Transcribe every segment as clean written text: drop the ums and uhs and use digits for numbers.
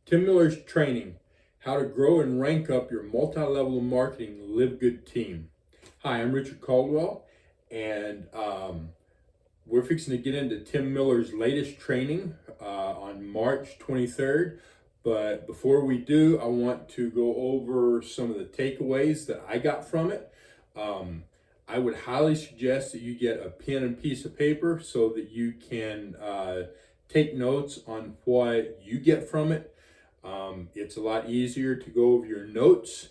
Tim Miller's training, how to grow and rank up your multi-level marketing live good team. Hi, I'm Richard Caldwell, and we're fixing to get into Tim Miller's latest training on March 23rd. But before we do, I want to go over some of the takeaways that I got from it. I would highly suggest that you get a pen and piece of paper so that you can take notes on what you get from it. It's a lot easier to go over your notes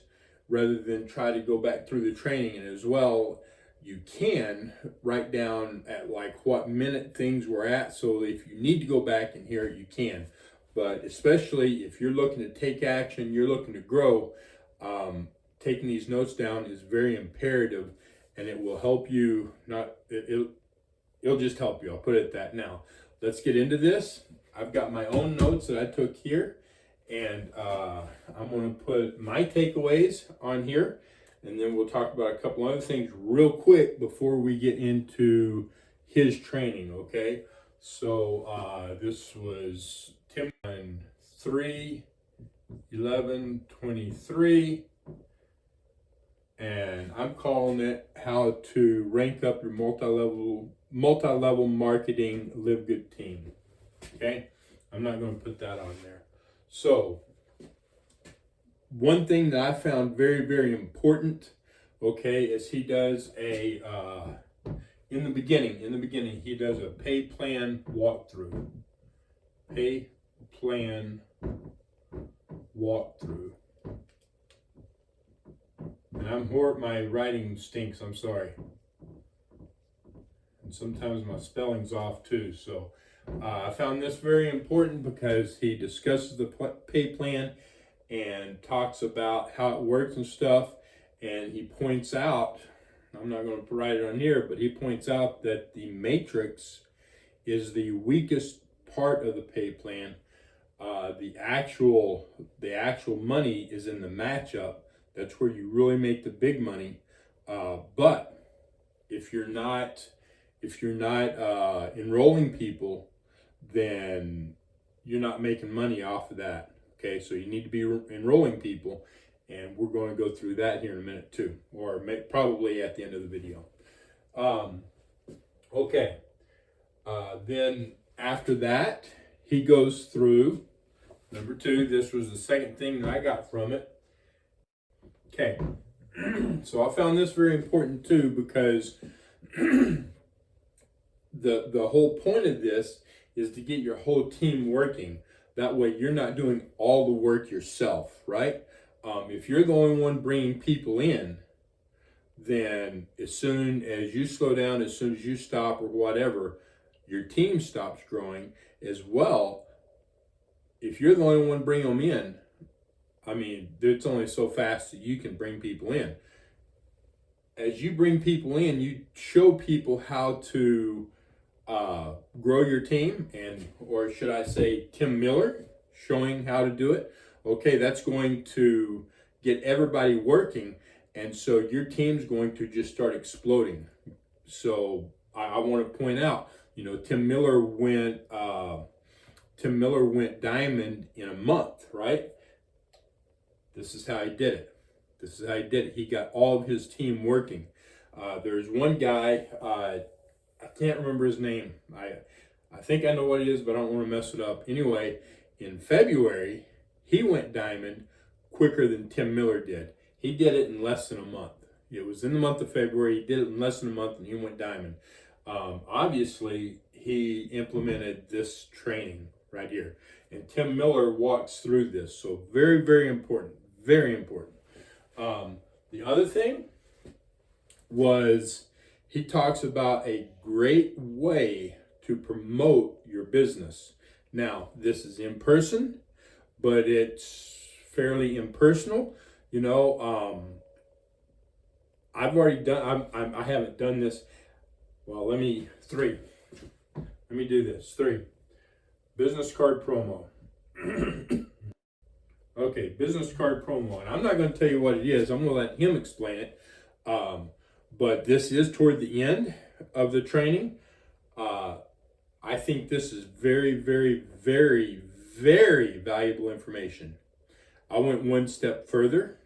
rather than try to go back through the training. And as well, you can write down at like what minute things were at, so if you need to go back and hear it, you can. But especially if you're looking to take action, you're looking to grow, taking these notes down is very imperative, and it will help you. It'll just help you. I'll put it at that. Now, let's get into this. I've got my own notes that I took here, and I'm going to put my takeaways on here, and then we'll talk about a couple other things real quick before we get into his training, okay? So this was Tim on 3/11/23, and I'm calling it how to rank up your multi-level marketing live good team. Okay, I'm not going to put that on there. So one thing that I found very, very important, okay, is he does a in the beginning he does a pay plan walkthrough. Pay plan walkthrough. And my writing stinks, I'm sorry. And sometimes my spelling's off too. So I found this very important because he discusses the pay plan and talks about how it works and stuff. And he points out, I'm not going to write it on here, but he points out that the matrix is the weakest part of the pay plan. The actual money is in the matchup. That's where you really make the big money. But if you're not enrolling people, then you're not making money off of that. Okay, so you need to be enrolling people, and we're going to go through that here in a minute too, or probably at the end of the video. Okay, then after that, he goes through number 2. This was the second thing that I got from it. Okay, so I found this very important too, because the whole point of this is to get your whole team working. That way you're not doing all the work yourself, right? If you're the only one bringing people in, then as soon as you slow down, as soon as you stop or whatever, your team stops growing as well. If you're the only one bringing them in, I mean, it's only so fast that you can bring people in. As you bring people in, you show people how to grow your team, or should I say Tim Miller showing how to do it. Okay, that's going to get everybody working, and so your team's going to just start exploding. So I want to point out, Tim Miller went diamond in a month, right? This is how he did it. He got all of his team working. There's one guy, I can't remember his name. I think I know what it is, but I don't want to mess it up. Anyway, in February, he went diamond quicker than Tim Miller did. He did it in less than a month. It was in the month of February. He did it in less than a month, and he went diamond. Obviously, he implemented this training right here. And Tim Miller walks through this. So very, very important. Very important. The other thing was he talks about a great way to promote your business. Now, this is in person, but it's fairly impersonal. I've already done, I haven't done this. Well, let me do this. 3. Business card promo. Okay, business card promo. And I'm not going to tell you what it is. I'm going to let him explain it. But this is toward the end of the training. I think this is very, very, very, very valuable information. I went one step further,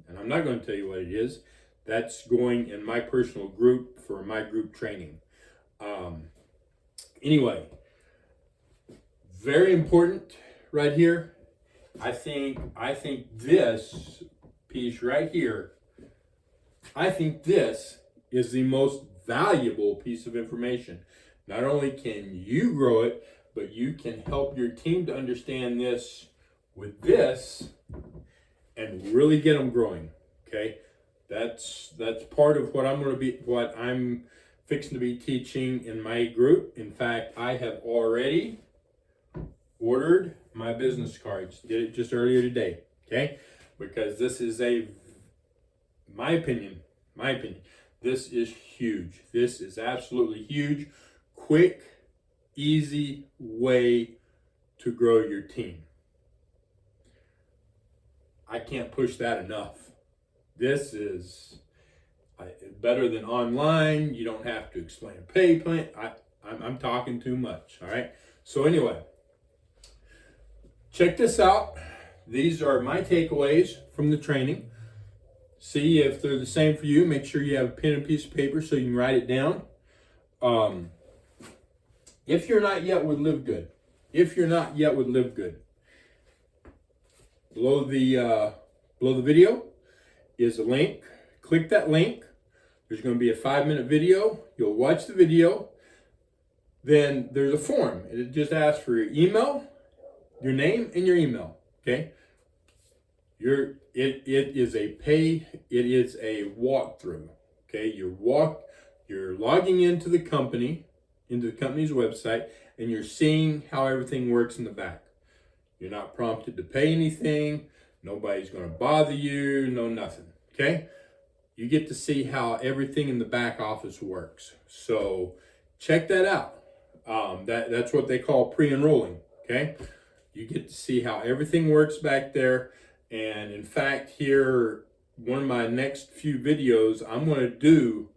and I'm not going to tell you what it is. That's going in my personal group for my group training. Um, anyway, very important right here. I think this piece right here, I think this is the most valuable piece of information. Not only can you grow it, but you can help your team to understand this with this and really get them growing. Okay, that's part of what I'm fixing to be teaching in my group. In fact, I have already ordered my business cards. Did it just earlier today. Okay, because this is my opinion, this is huge. This is absolutely huge. Quick, easy way to grow your team. I can't push that enough. This is better than online. You don't have to explain a pay plan. I'm talking too much. All right. So anyway, check this out. These are my takeaways from the training. See if they're the same for you. Make sure you have a pen and piece of paper so you can write it down. If you're not yet with Live Good, below the video is a link. Click that link. There's going to be a 5-minute video. You'll watch the video. Then there's a form. It just asks for your email, your name, and your email. Okay. It is a walkthrough. Okay. You're logging into the company's website, and you're seeing how everything works in the back. You're not prompted to pay anything. Nobody's going to bother you. No nothing. Okay. You get to see how everything in the back office works. So check that out. That's what they call pre-enrolling. Okay. You get to see how everything works back there. And in fact, here, one of my next few videos, I'm going to do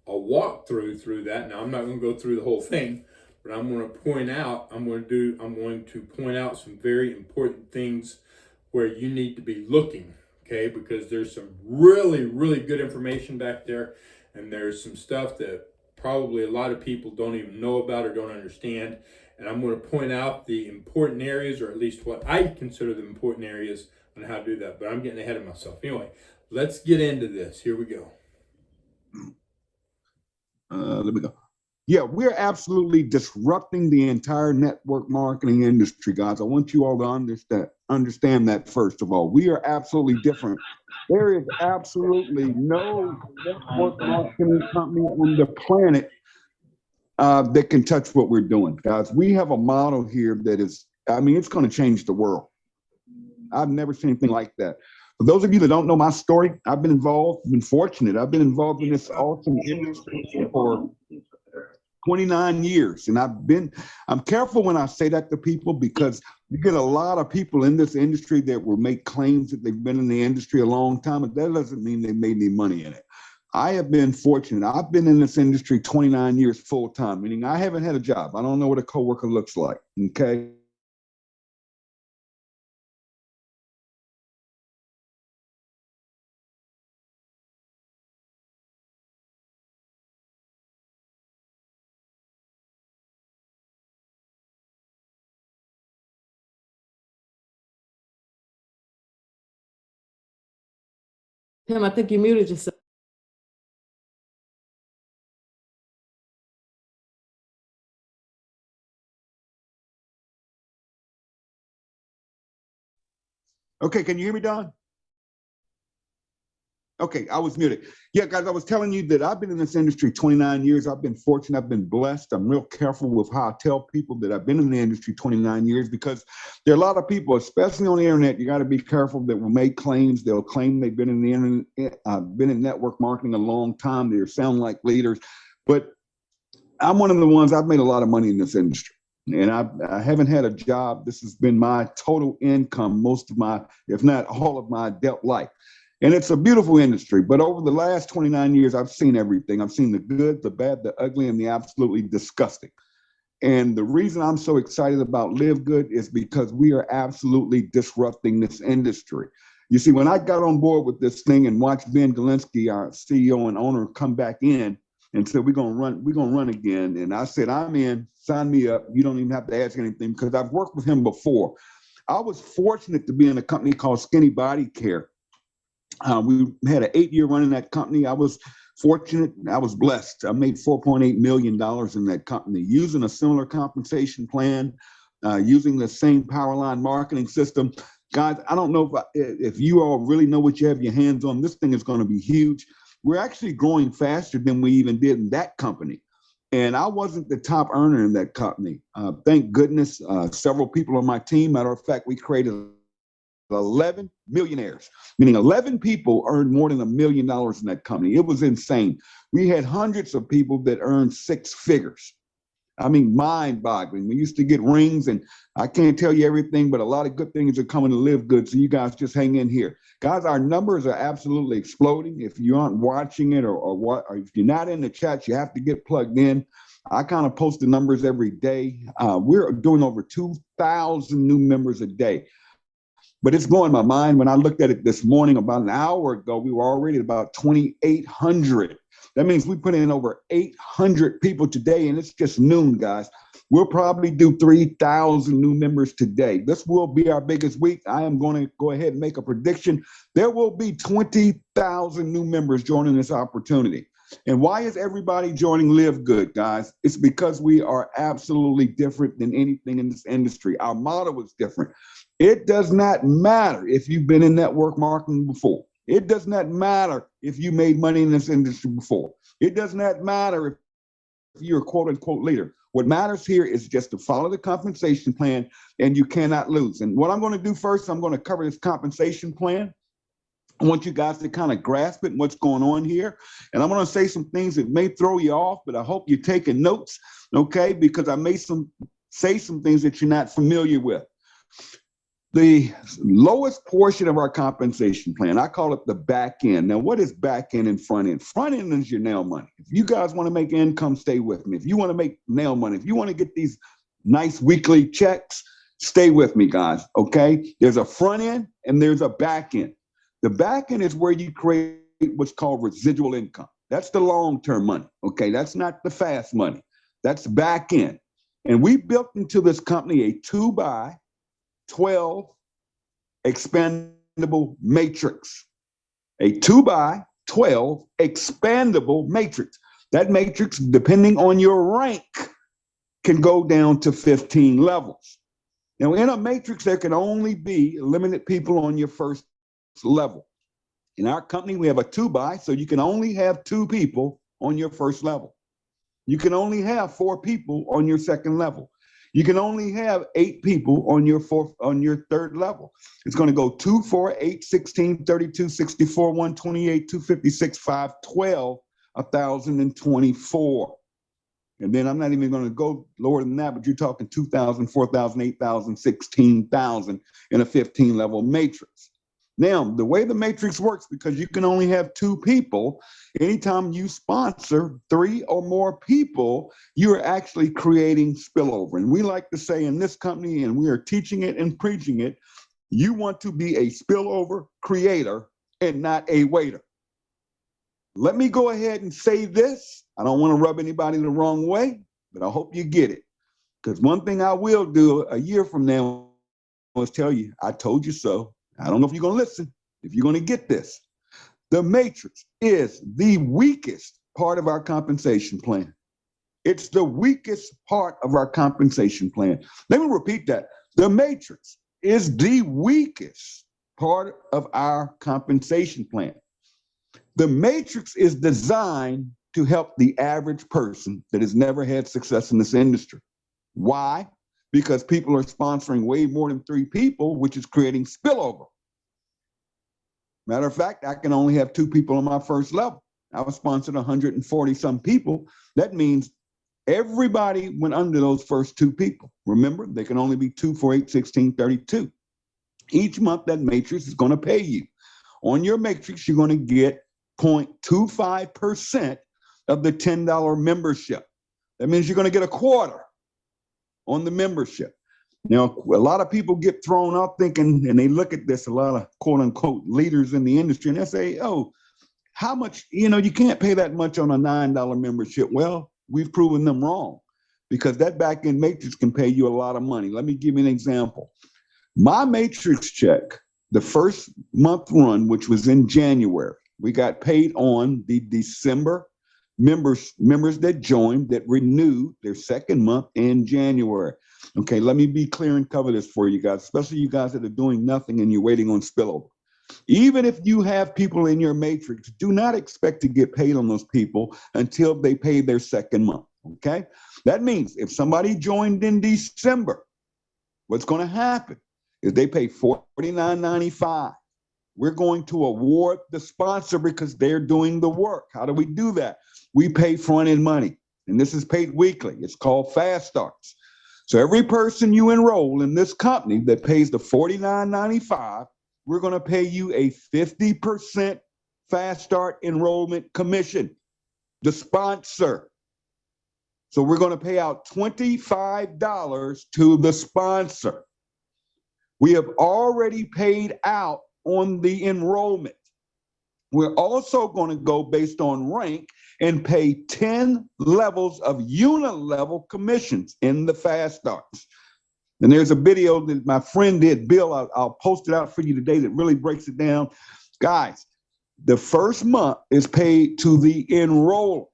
a walkthrough through that. Now, I'm not going to go through the whole thing, but I'm going to point out some very important things where you need to be looking, okay? Because there's some really, really good information back there, and there's some stuff that probably a lot of people don't even know about or don't understand. And I'm going to point out the important areas, or at least what I consider the important areas on how to do that. But I'm getting ahead of myself. Anyway, let's get into this. Here we go. Let me go. Yeah, we're absolutely disrupting the entire network marketing industry, guys. I want you all to understand that first of all. We are absolutely different. There is absolutely no network marketing company on the planet that can touch what we're doing, guys. We have a model here that is, it's going to change the world. I've never seen anything like that. For those of you that don't know my story, I've been fortunate. I've been involved in this awesome industry for 29 years. And I'm careful when I say that to people, because you get a lot of people in this industry that will make claims that they've been in the industry a long time, but that doesn't mean they made any money in it. I have been fortunate. I've been in this industry 29 years full time, meaning I haven't had a job. I don't know what a coworker looks like. Okay. Pam, I think you muted yourself. Okay, can you hear me, Don? Okay, I was muted. Yeah, guys, I was telling you that I've been in this industry 29 years. I've been fortunate. I've been blessed. I'm real careful with how I tell people that I've been in the industry 29 years, because there are a lot of people, especially on the internet, you got to be careful, that will make claims. They'll claim they've been in the internet, been in network marketing a long time. They sound like leaders. But I'm one of the ones, I've made a lot of money in this industry. And I haven't had a job. This has been my total income, most of my, if not all of my adult life. And it's a beautiful industry. But over the last 29 years, I've seen everything. I've seen the good, the bad, the ugly, and the absolutely disgusting. And the reason I'm so excited about Live Good is because we are absolutely disrupting this industry. You see, when I got on board with this thing and watched Ben Galinsky, our CEO and owner, come back in and said, we're gonna run again. And I said, I'm in, sign me up. You don't even have to ask anything because I've worked with him before. I was fortunate to be in a company called Skinny Body Care. We had an 8-year run in that company. I was fortunate. I was blessed. I made $4.8 million in that company using a similar compensation plan, using the same Powerline marketing system. Guys, I don't know if you all really know what you have your hands on. This thing is going to be huge. We're actually growing faster than we even did in that company. And I wasn't the top earner in that company. Thank goodness, several people on my team. Matter of fact, we created 11 millionaires, meaning 11 people earned more than $1 million in that company. It was insane. We had hundreds of people that earned 6 figures. I mean, mind-boggling. We used to get rings, and I can't tell you everything, but a lot of good things are coming to Live Good, so you guys just hang in here. Guys, our numbers are absolutely exploding. If you aren't watching it or if you're not in the chat, you have to get plugged in. I kind of post the numbers every day. We're doing over 2,000 new members a day. But it's blowing my mind. When I looked at it this morning, about an hour ago, we were already at about 2,800. That means we put in over 800 people today, and it's just noon, guys. We'll probably do 3,000 new members today. This will be our biggest week. I am going to go ahead and make a prediction. There will be 20,000 new members joining this opportunity. And why is everybody joining Live Good, guys? It's because we are absolutely different than anything in this industry. Our motto is different. It does not matter if you've been in network marketing before. It does not matter if you made money in this industry before. It does not matter if you're a quote unquote leader. What matters here is just to follow the compensation plan, and you cannot lose. And what I'm going to do first, I'm going to cover this compensation plan. I want you guys to kind of grasp it and what's going on here. And I'm going to say some things that may throw you off, but I hope you're taking notes, okay? Because I may say some things that you're not familiar with. The lowest portion of our compensation plan, I call it the back end. Now, what is back end and front end? Front end is your nail money. If you guys want to make income, stay with me. If you want to make nail money, if you want to get these nice weekly checks, stay with me, guys, okay? There's a front end and there's a back end. The back end is where you create what's called residual income. That's the long-term money, okay? That's not the fast money. That's back end. And we built into this company a 2x12 expandable matrix. A 2x12 expandable matrix. That matrix, depending on your rank, can go down to 15 levels. Now, in a matrix, there can only be limited people on your first level. In our company, we have a 2x, so you can only have 2 people on your first level. You can only have 4 people on your second level. You can only have 8 people on your third level. It's going to go 2, 4, 8, 16, 32, 64, 128, 256, 512, 1,024. And then I'm not even going to go lower than that, but you're talking 2,000, 4,000, 8,000, 16,000 in a 15 level matrix. Now, the way the matrix works, because you can only have 2 people, anytime you sponsor 3 or more people, you're actually creating spillover. And we like to say in this company, and we are teaching it and preaching it, you want to be a spillover creator and not a waiter. Let me go ahead and say this. I don't want to rub anybody the wrong way, but I hope you get it. Because one thing I will do a year from now is tell you, I told you so. I don't know if you're going to listen, if you're going to get this. The matrix is the weakest part of our compensation plan. It's the weakest part of our compensation plan. Let me repeat that. The matrix is the weakest part of our compensation plan. The matrix is designed to help the average person that has never had success in this industry. Why? Because people are sponsoring way more than 3 people, which is creating spillover. Matter of fact, I can only have 2 people on my first level. I was sponsored 140 some people. That means everybody went under those first 2 people. Remember, they can only be 2, 4, 8, 16, 32. Each month, that matrix is going to pay you. On your matrix, you're going to get 0.25% of the $10 membership. That means you're going to get a quarter. on the membership. Now, a lot of people get thrown off thinking, and they look at this, a lot of quote unquote leaders in the industry, and they say, oh, how much, you can't pay that much on a $9 membership. Well, we've proven them wrong, because that back end matrix can pay you a lot of money. Let me give you an example. My matrix check, the first month run, which was in January, we got paid on the December members that joined, that renewed their second month in January. Okay, let me be clear and cover this for you guys, especially you guys that are doing nothing and you're waiting on spillover. Even if you have people in your matrix, do not expect to get paid on those people until they pay their second month, okay? That means if somebody joined in December, what's going to happen is they pay $49.95. We're going to award the sponsor because they're doing the work. How do we do that? We pay front-end money, and this is paid weekly. It's called Fast Starts. So every person you enroll in this company that pays the $49.95, we're going to pay you a 50% Fast Start enrollment commission, the sponsor. So we're going to pay out $25 to the sponsor. We have already paid out on the enrollment. We're also going to go based on rank and pay 10 levels of unilevel commissions in the Fast Starts. And there's a video that my friend did, Bill, I'll post it out for you today, that really breaks it down. Guys, the first month is paid to the enroller.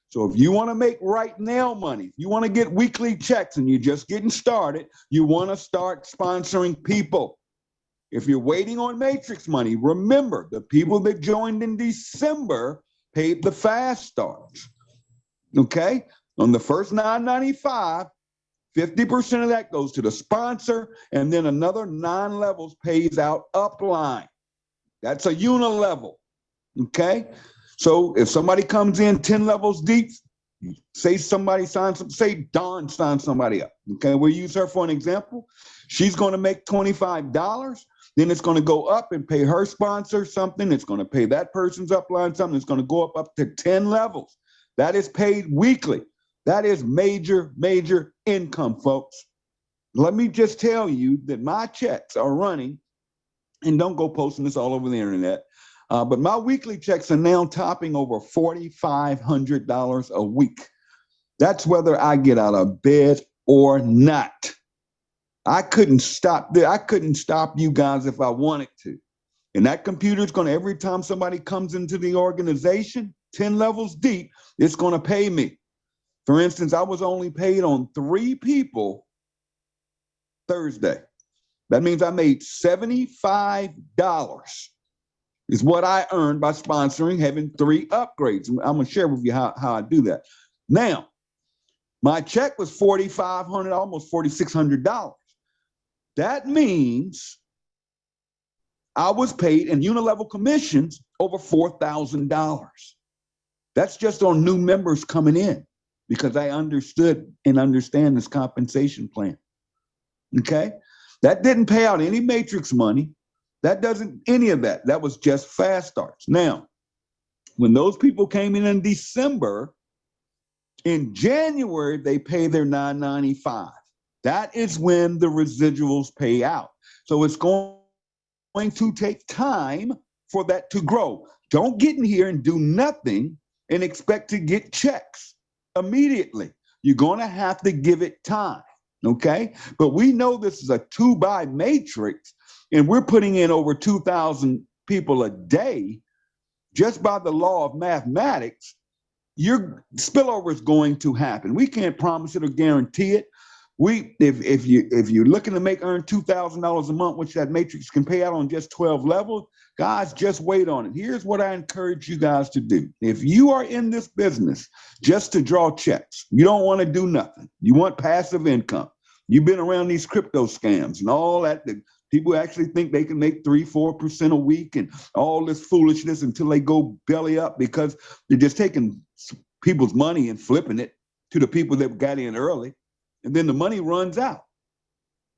So if you want to make right now money, if you want to get weekly checks and you're just getting started, you want to start sponsoring people. If you're waiting on matrix money, remember the people that joined in December paid the Fast Starts. Okay? On the first $9.95, 50% of that goes to the sponsor, and then another 9 levels pays out upline. That's a unilevel. Okay? So if somebody comes in 10 levels deep, say somebody signs up, say Dawn signs somebody up. Okay, we'll use her for an example. She's going to make $25. Then it's going to go up and pay her sponsor something. It's going to pay that person's upline something. It's going to go up to 10 levels. That is paid weekly. That is major, major income, folks. Let me just tell you that my checks are running, and don't go posting this all over the internet, but my weekly checks are now topping over $4,500 a week. That's whether I get out of bed or not. I couldn't stop you guys if I wanted to. And that computer is going to, every time somebody comes into the organization, 10 levels deep, it's going to pay me. For instance, I was only paid on 3 people Thursday. That means I made $75 is what I earned by sponsoring, having 3 upgrades. I'm going to share with you how I do that. Now, my check was $4,500, almost $4,600. That means I was paid in unilevel commissions over $4,000. That's just on new members coming in, because I understood and understand this compensation plan. Okay? That didn't pay out any matrix money. That doesn't, any of that. That was just Fast Starts. Now, when those people came in December, in January, they pay their $9.95. That is when the residuals pay out. So it's going to take time for that to grow. Don't get in here and do nothing and expect to get checks immediately. You're going to have to give it time, okay? But we know this is a 2-by matrix, and we're putting in over 2,000 people a day. Just by the law of mathematics, your spillover is going to happen. We can't promise it or guarantee it. If you're looking to earn $2,000 a month, which that matrix can pay out on just 12 levels, guys, just wait on it. Here's what I encourage you guys to do. If you are in this business just to draw checks, you don't want to do nothing. You want passive income. You've been around these crypto scams and all that. People actually think they can make 3-4% a week and all this foolishness until they go belly up, because they're just taking people's money and flipping it to the people that got in early. And then the money runs out.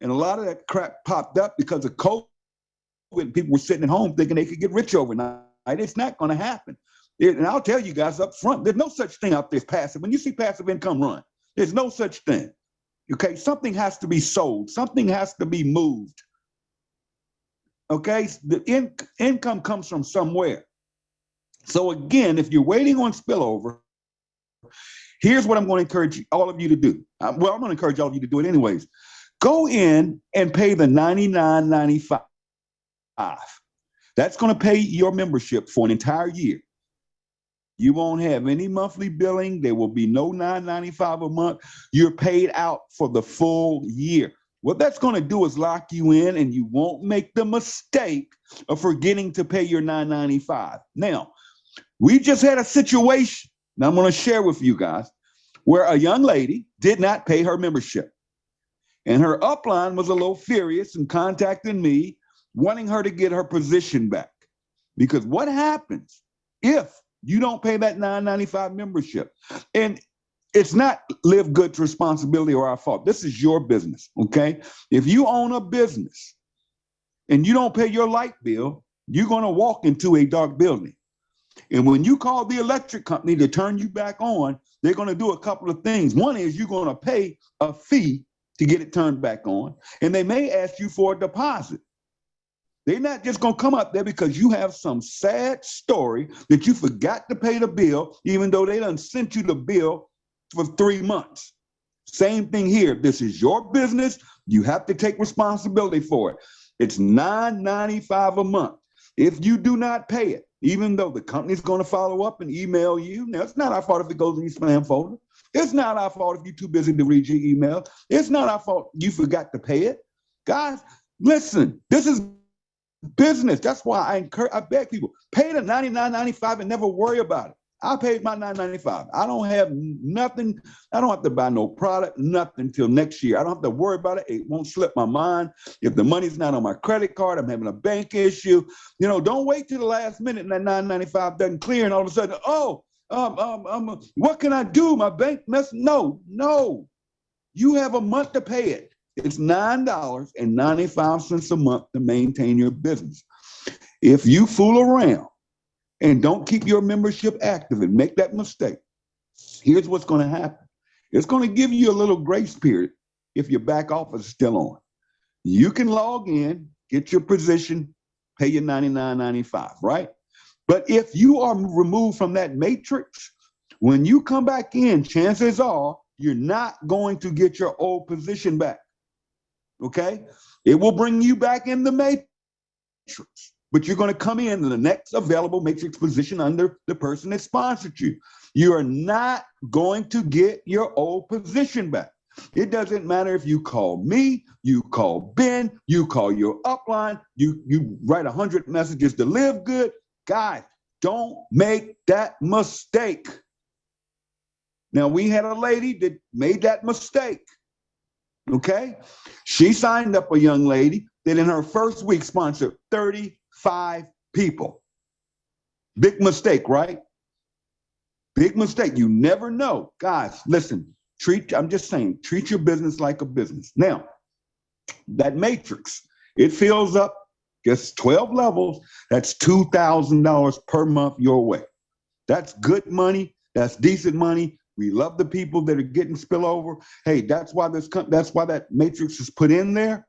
And a lot of that crap popped up because of COVID. People were sitting at home thinking they could get rich overnight. It's not going to happen. And I'll tell you guys up front, there's no such thing out there as passive. When you see passive income run, there's no such thing. Okay, something has to be sold, something has to be moved. Okay, the income comes from somewhere. So again, if you're waiting on spillover, here's what I'm going to encourage all of you to do. Well, I'm going to encourage all of you to do it anyways. Go in and pay the $99.95. That's going to pay your membership for an entire year. You won't have any monthly billing. There will be no $9.95 a month. You're paid out for the full year. What that's going to do is lock you in, and you won't make the mistake of forgetting to pay your $9.95. Now, we just had a situation, and I'm going to share with you guys, where a young lady did not pay her membership. And her upline was a little furious and contacted me, wanting her to get her position back. Because what happens if you don't pay that $9.95 membership? And it's not Live Good's responsibility or our fault. This is your business, okay? If you own a business and you don't pay your light bill, you're going to walk into a dark building. And when you call the electric company to turn you back on, they're going to do a couple of things. One is you're going to pay a fee to get it turned back on, and they may ask you for a deposit. They're not just going to come up there because you have some sad story that you forgot to pay the bill, even though they done sent you the bill for 3 months. Same thing here. This is your business. You have to take responsibility for it. It's $9.95 a month. If you do not pay it, even though the company's going to follow up and email you, now it's not our fault if it goes in your spam folder. It's not our fault if you're too busy to read your email. It's not our fault you forgot to pay it. Guys, listen, this is business. That's why I beg people, pay the $99.95 and never worry about it. I paid my $9.95. I don't have nothing. I don't have to buy no product, nothing until next year. I don't have to worry about it. It won't slip my mind. If the money's not on my credit card, I'm having a bank issue. You know, don't wait till the last minute and that $9.95 doesn't clear and all of a sudden, what can I do? My bank mess? No. You have a month to pay it. It's $9.95 a month to maintain your business. If you fool around and don't keep your membership active and make that mistake, here's what's going to happen. It's going to give you a little grace period if your back office is still on. You can log in, get your position, pay your $99.95, right? But if you are removed from that matrix, when you come back in, chances are you're not going to get your old position back. Okay? It will bring you back in the matrix, but you're going to come in the next available matrix position under the person that sponsored you. You are not going to get your old position back. It doesn't matter if you call me, you call Ben, you call your upline, you write 100 messages to Live Good. Guys, don't make that mistake. Now, we had a lady that made that mistake. Okay? She signed up a young lady that in her first week sponsored 35 people. Big mistake, right? Big mistake. You never know. Guys, listen, I'm just saying, treat your business like a business. Now, that matrix, it fills up just 12 levels. That's $2,000 per month your way. That's good money. That's decent money. We love the people that are getting spillover. Hey, that's why that matrix is put in there.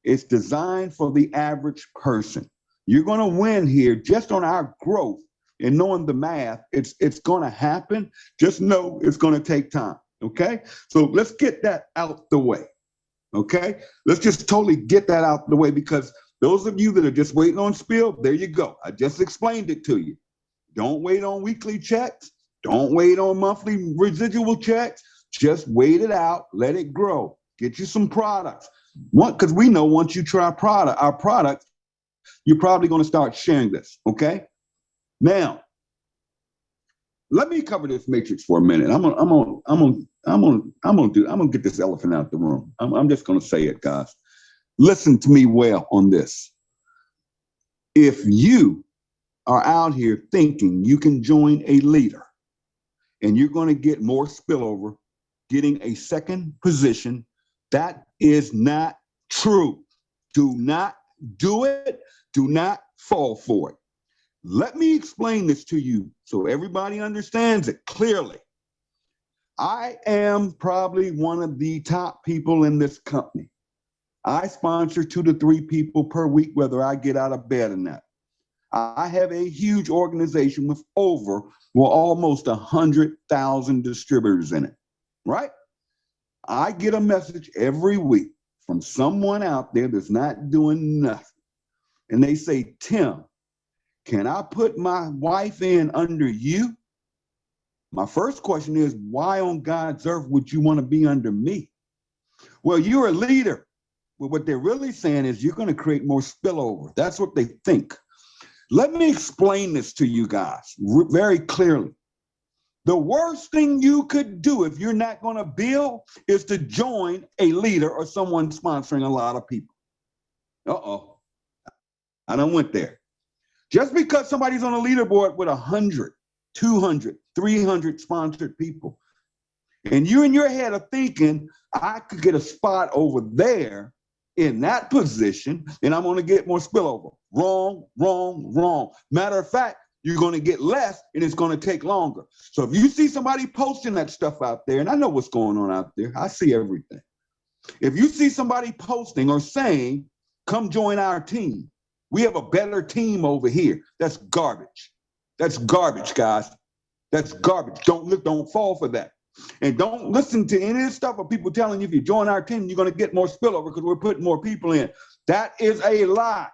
It's designed for the average person. You're going to win here just on our growth and knowing the math. It's going to happen. Just know it's going to take time. Okay, so let's get that out the way. Okay, let's just totally get that out the way, because those of you that are just waiting on spill, there you go. I just explained it to you. Don't wait on weekly checks. Don't wait on monthly residual checks. Just wait it out. Let it grow. Get you some products. Because we know once you try our product, you're probably going to start sharing this. Okay. Now, let me cover this matrix for a minute. I'm gonna get this elephant out the room. I'm just gonna say it, guys. Listen to me well on this. If you are out here thinking you can join a leader and you're going to get more spillover, getting a second position, that is not true. Do not do it. Do not fall for it. Let me explain this to you so everybody understands it clearly. I am probably one of the top people in this company. I sponsor 2 to 3 people per week, whether I get out of bed or not. I have a huge organization with almost 100,000 distributors in it, right? I get a message every week from someone out there that's not doing nothing. And they say, Tim, can I put my wife in under you? My first question is, why on God's earth would you want to be under me? Well, you're a leader. But what they're really saying is you're going to create more spillover. That's what they think. Let me explain this to you guys very clearly. The worst thing you could do if you're not going to build is to join a leader or someone sponsoring a lot of people. Uh-oh. I done went there. Just because somebody's on a leaderboard with 100, 200, 300 sponsored people, and you in your head are thinking, I could get a spot over there in that position, and I'm going to get more spillover. Wrong, wrong, wrong. Matter of fact, you're going to get less, and it's going to take longer. So if you see somebody posting that stuff out there, and I know what's going on out there, I see everything. If you see somebody posting or saying, come join our team, we have a better team over here, that's garbage. That's garbage, guys. That's garbage. Don't fall for that. And don't listen to any of this stuff of people telling you if you join our team, you're going to get more spillover because we're putting more people in. That is a lie.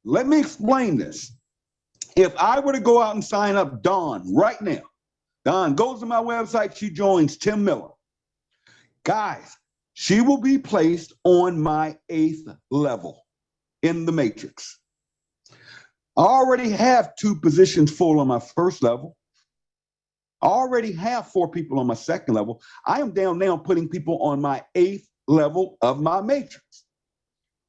Let me explain this. If I were to go out and sign up Dawn right now, Dawn goes to my website, she joins Tim Miller. Guys, she will be placed on my 8th level in the matrix. I already have 2 positions full on my 1st level. I already have 4 people on my 2nd level. I am down now putting people on my 8th level of my matrix.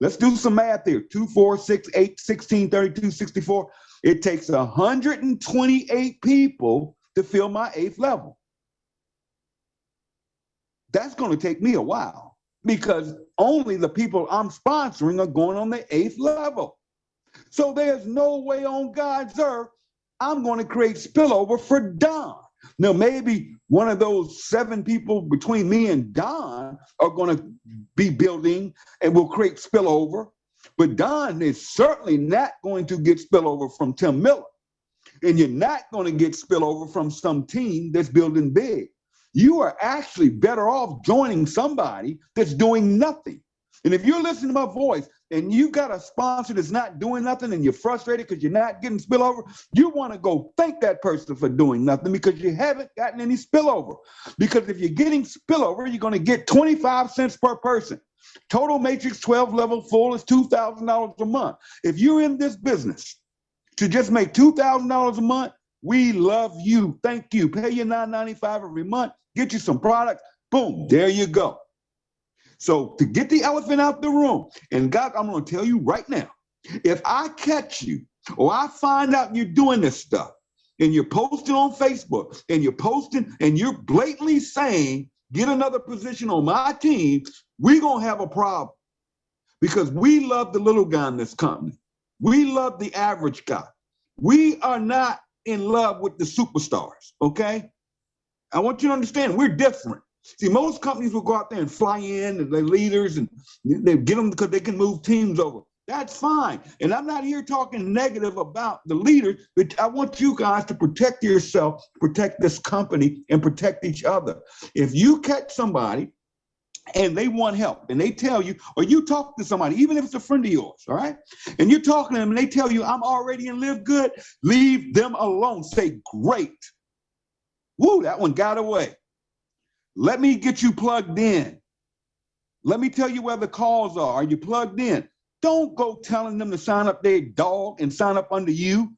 Let's do some math here. 2, 4, 6, 8, 16, 32, 64. It takes 128 people to fill my 8th level. That's going to take me a while because only the people I'm sponsoring are going on the 8th level. So there's no way on God's earth I'm going to create spillover for Don. Now, maybe one of those 7 people between me and Don are going to be building and will create spillover. But Don is certainly not going to get spillover from Tim Miller. And you're not going to get spillover from some team that's building big. You are actually better off joining somebody that's doing nothing. And if you're listening to my voice and you got a sponsor that's not doing nothing and you're frustrated because you're not getting spillover, you want to go thank that person for doing nothing because you haven't gotten any spillover. Because if you're getting spillover, you're going to get 25 cents per person. Total matrix 12 level full is $2,000 a month. If you're in this business to just make $2,000 a month, we love you. Thank you. Pay you $9.95 every month. Get you some products. Boom, there you go. So to get the elephant out the room, and God, I'm going to tell you right now, if I catch you or I find out you're doing this stuff and you're posting on Facebook and you're posting and you're blatantly saying, get another position on my team, we're going to have a problem because we love the little guy in this company. We love the average guy. We are not in love with the superstars, okay? I want you to understand we're different. See, most companies will go out there and fly in and they're leaders and they get them because they can move teams over. That's fine. And I'm not here talking negative about the leaders, but I want you guys to protect yourself, protect this company, and protect each other. If you catch somebody and they want help and they tell you, or you talk to somebody, even if it's a friend of yours, all right? And you're talking to them and they tell you, I'm already in Live Good, leave them alone. Say, great. Woo, that one got away. Let me get you plugged in. Let me tell you where the calls are. Are you plugged in? Don't go telling them to sign up their dog and sign up under you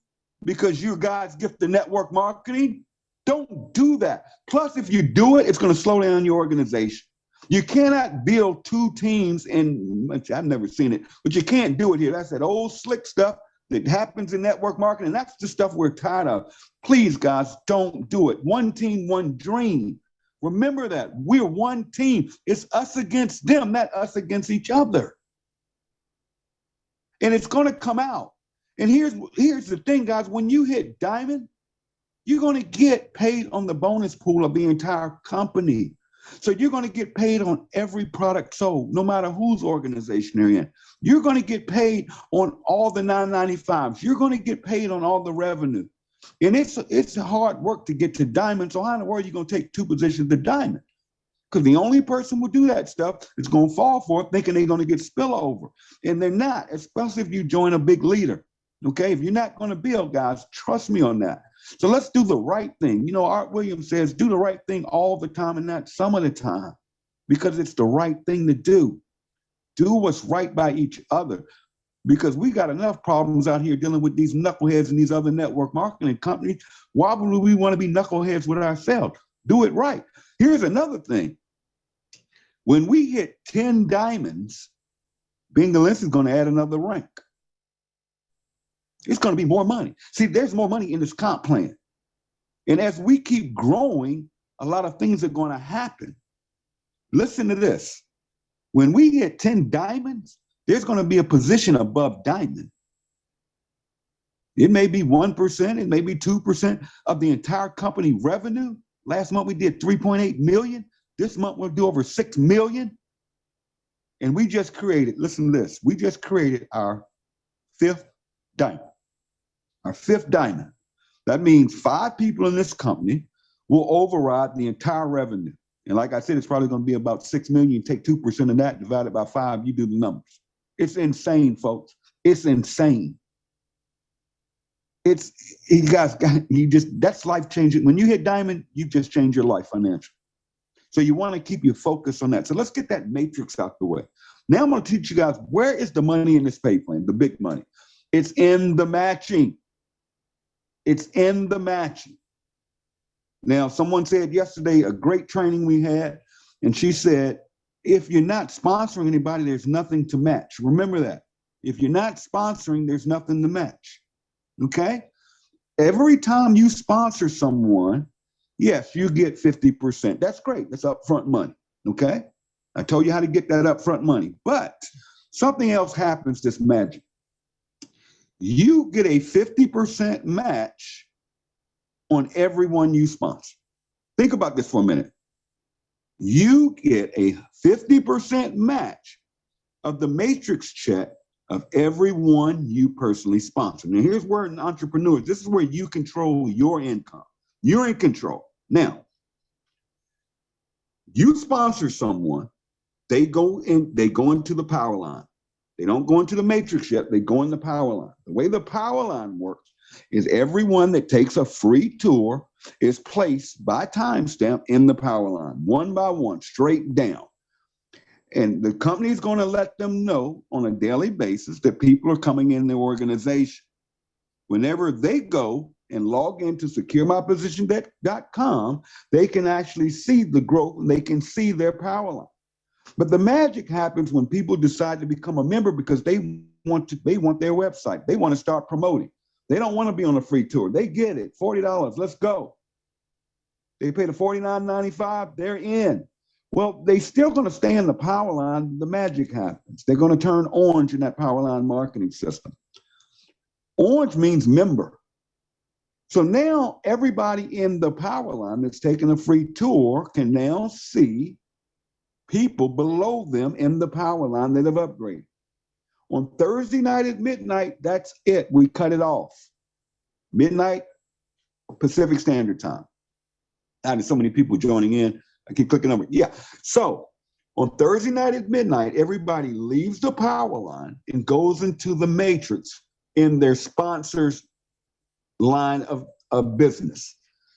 because you're God's gift to network marketing. Don't do that. Plus, if you do it, it's going to slow down your organization. You cannot build 2 teams in, I've never seen it, but you can't do it here. That's that old slick stuff that happens in network marketing. That's the stuff we're tired of. Please, guys, don't do it. One team, one dream. Remember that. We're one team. It's us against them, not us against each other. And it's going to come out. And here's the thing, guys. When you hit diamond, You're going to get paid on the bonus pool of the entire company. So you're going to get paid on every product sold, no matter whose organization you're in. You're going to get paid on all the 995s. You're going to get paid on all the revenue. And it's hard work to get to diamond. So how in the world are you going to take two positions to diamond? Because the only person who do that stuff is going to fall for it thinking they're going to get spillover. And they're not, especially if you join a big leader. Okay, if you're not going to build, guys, trust me on that. So let's do the right thing. You know, Art Williams says, do the right thing all the time and not some of the time, because it's the right thing to do. Do what's right by each other, because we got enough problems out here dealing with these knuckleheads and these other network marketing companies. Why would we want to be knuckleheads with ourselves? Do it right. Here's another thing. When we hit 10 diamonds, Bingalinks is going to add another rank. It's going to be more money. See, there's more money in this comp plan. And as we keep growing, a lot of things are going to happen. Listen to this. When we hit 10 diamonds, there's going to be a position above diamond. It may be 1%, it may be 2% of the entire company revenue. Last month we did 3.8 million. This month we'll do over 6 million. And we just created, listen to this, we just created our 5th diamond. Our 5th diamond. That means 5 people in this company will override the entire revenue. And like I said, it's probably going to be about 6 million. Take 2% of that, divide it by 5, you do the numbers. It's insane, folks. It's insane. It's, you guys, that's life changing. When you hit diamond, you just change your life financially. So you want to keep your focus on that. So let's get that matrix out the way. Now I'm going to teach you guys, where is the money in this pay plan, the big money? It's in the matching. It's in the matching. Now, someone said yesterday, a great training we had, and she said, if you're not sponsoring anybody, there's nothing to match. Remember that. If you're not sponsoring, there's nothing to match. Okay? Every time you sponsor someone, yes, you get 50%. That's great. That's upfront money. Okay? I told you how to get that upfront money. But something else happens that's magic. You get a 50% match on everyone you sponsor. Think about this for a minute. You get a 50% match of the matrix check of everyone you personally sponsor. Now, here's where an entrepreneur, this is where you control your income. You're in control. Now, you sponsor someone, they go into the power line. They don't go into the matrix yet, they go in the power line. The way the power line works is everyone that takes a free tour is placed by timestamp in the power line, one by one, straight down. And the company is going to let them know on a daily basis that people are coming in their organization. Whenever they go and log into securemyposition.com, they can actually see the growth and they can see their power line. But the magic happens when people decide to become a member because they want their website. They want to start promoting. They don't want to be on a free tour. They get it. $40. Let's go. They pay the $49.95. They're in. Well, they still going to stay in the power line. The magic happens. They're going to turn orange in that power line marketing system. Orange means member. So now everybody in the power line that's taking a free tour can now see people below them in the power line that have upgraded. On Thursday night at midnight, that's it. We cut it off. Midnight Pacific Standard Time. Now there's so many people joining in. I keep clicking over. Yeah. So on Thursday night at midnight, everybody leaves the power line and goes into the matrix in their sponsors line of business.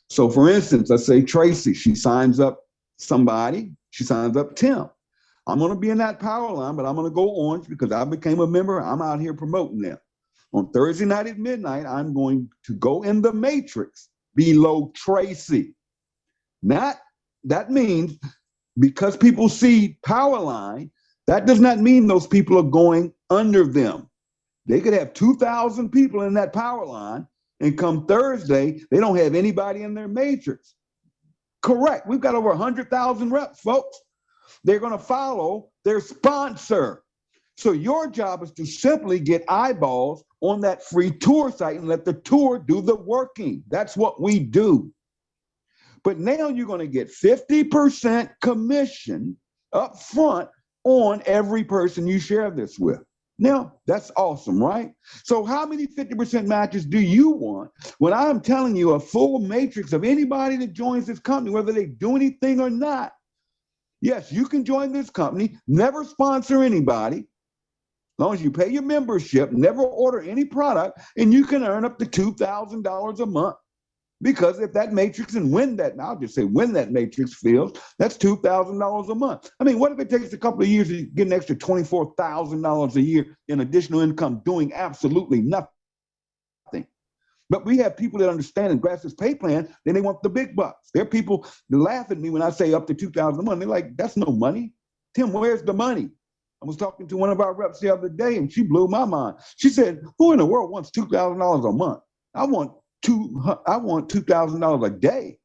So for instance, let's say Tracy, she signs up somebody, she signs up Tim. I'm going to be in that power line, but I'm going to go orange because I became a member. I'm out here promoting them. On Thursday night at midnight, I'm going to go in the matrix below Tracy. That means because people see power line, that does not mean those people are going under them. They could have 2,000 people in that power line, and come Thursday, they don't have anybody in their matrix. Correct. We've got over 100,000 reps, folks. They're going to follow their sponsor. So your job is to simply get eyeballs on that free tour site and let the tour do the working. That's what we do. But now you're going to get 50% commission up front on every person you share this with. Now, that's awesome, right? So how many 50% matches do you want when I'm telling you a full matrix of anybody that joins this company, whether they do anything or not? Yes, you can join this company, never sponsor anybody, as long as you pay your membership, never order any product, and you can earn up to $2,000 a month. Because if that matrix and when that, I'll just say when that matrix fills, that's $2,000 a month. I mean, what if it takes a couple of years to get an extra $24,000 a year in additional income doing absolutely nothing? But we have people that understand and grasp this pay plan, then they want the big bucks. There are people that laugh at me when I say up to $2,000 a month. They're like, that's no money. Tim, where's the money? I was talking to one of our reps the other day and she blew my mind. She said, who in the world wants $2,000 a month? I want $2,000 a day.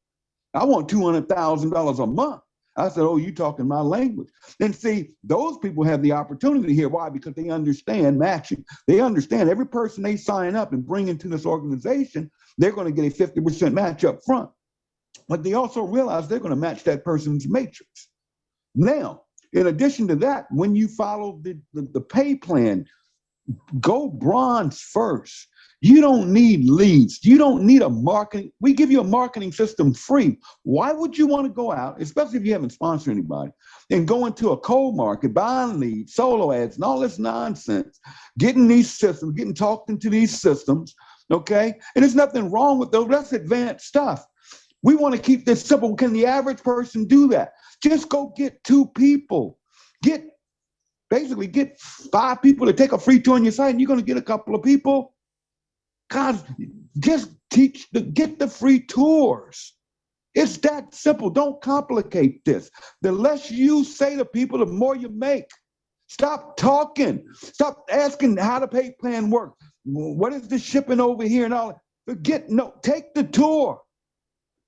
I want $200,000 a month. I said, oh, you talking my language. And see, those people have the opportunity here. Why? Because they understand matching. They understand every person they sign up and bring into this organization, they're going to get a 50% match up front. But they also realize they're going to match that person's matrix. Now, in addition to that, when you follow the pay plan, go bronze first. You don't need leads. You don't need a marketing. We give you a marketing system free. Why would you want to go out, especially if you haven't sponsored anybody, and go into a cold market, buying leads, solo ads, and all this nonsense, getting these systems, getting talked into these systems, okay? And there's nothing wrong with those. That's advanced stuff. We want to keep this simple. Can the average person do that? Just go get 2 people. Basically get 5 people to take a free tour on your site, and you're going to get a couple of people. God, just get the free tours. It's that simple. Don't complicate this. The less you say to people, the more you make. Stop talking. Stop asking how the pay plan works. What is the shipping over here and all that? Take the tour.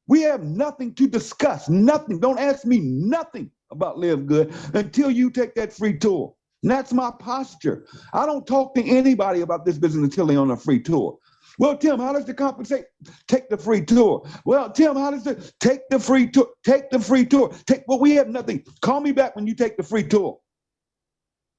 We have nothing to discuss, nothing. Don't ask me nothing about Live Good until you take that free tour. And that's my posture. I don't talk to anybody about this business until they're on a free tour. Well, Tim, how does the compensate? Take the free tour. Well, Tim, how does it take the free tour? Take the free tour. Well, we have nothing. Call me back when you take the free tour.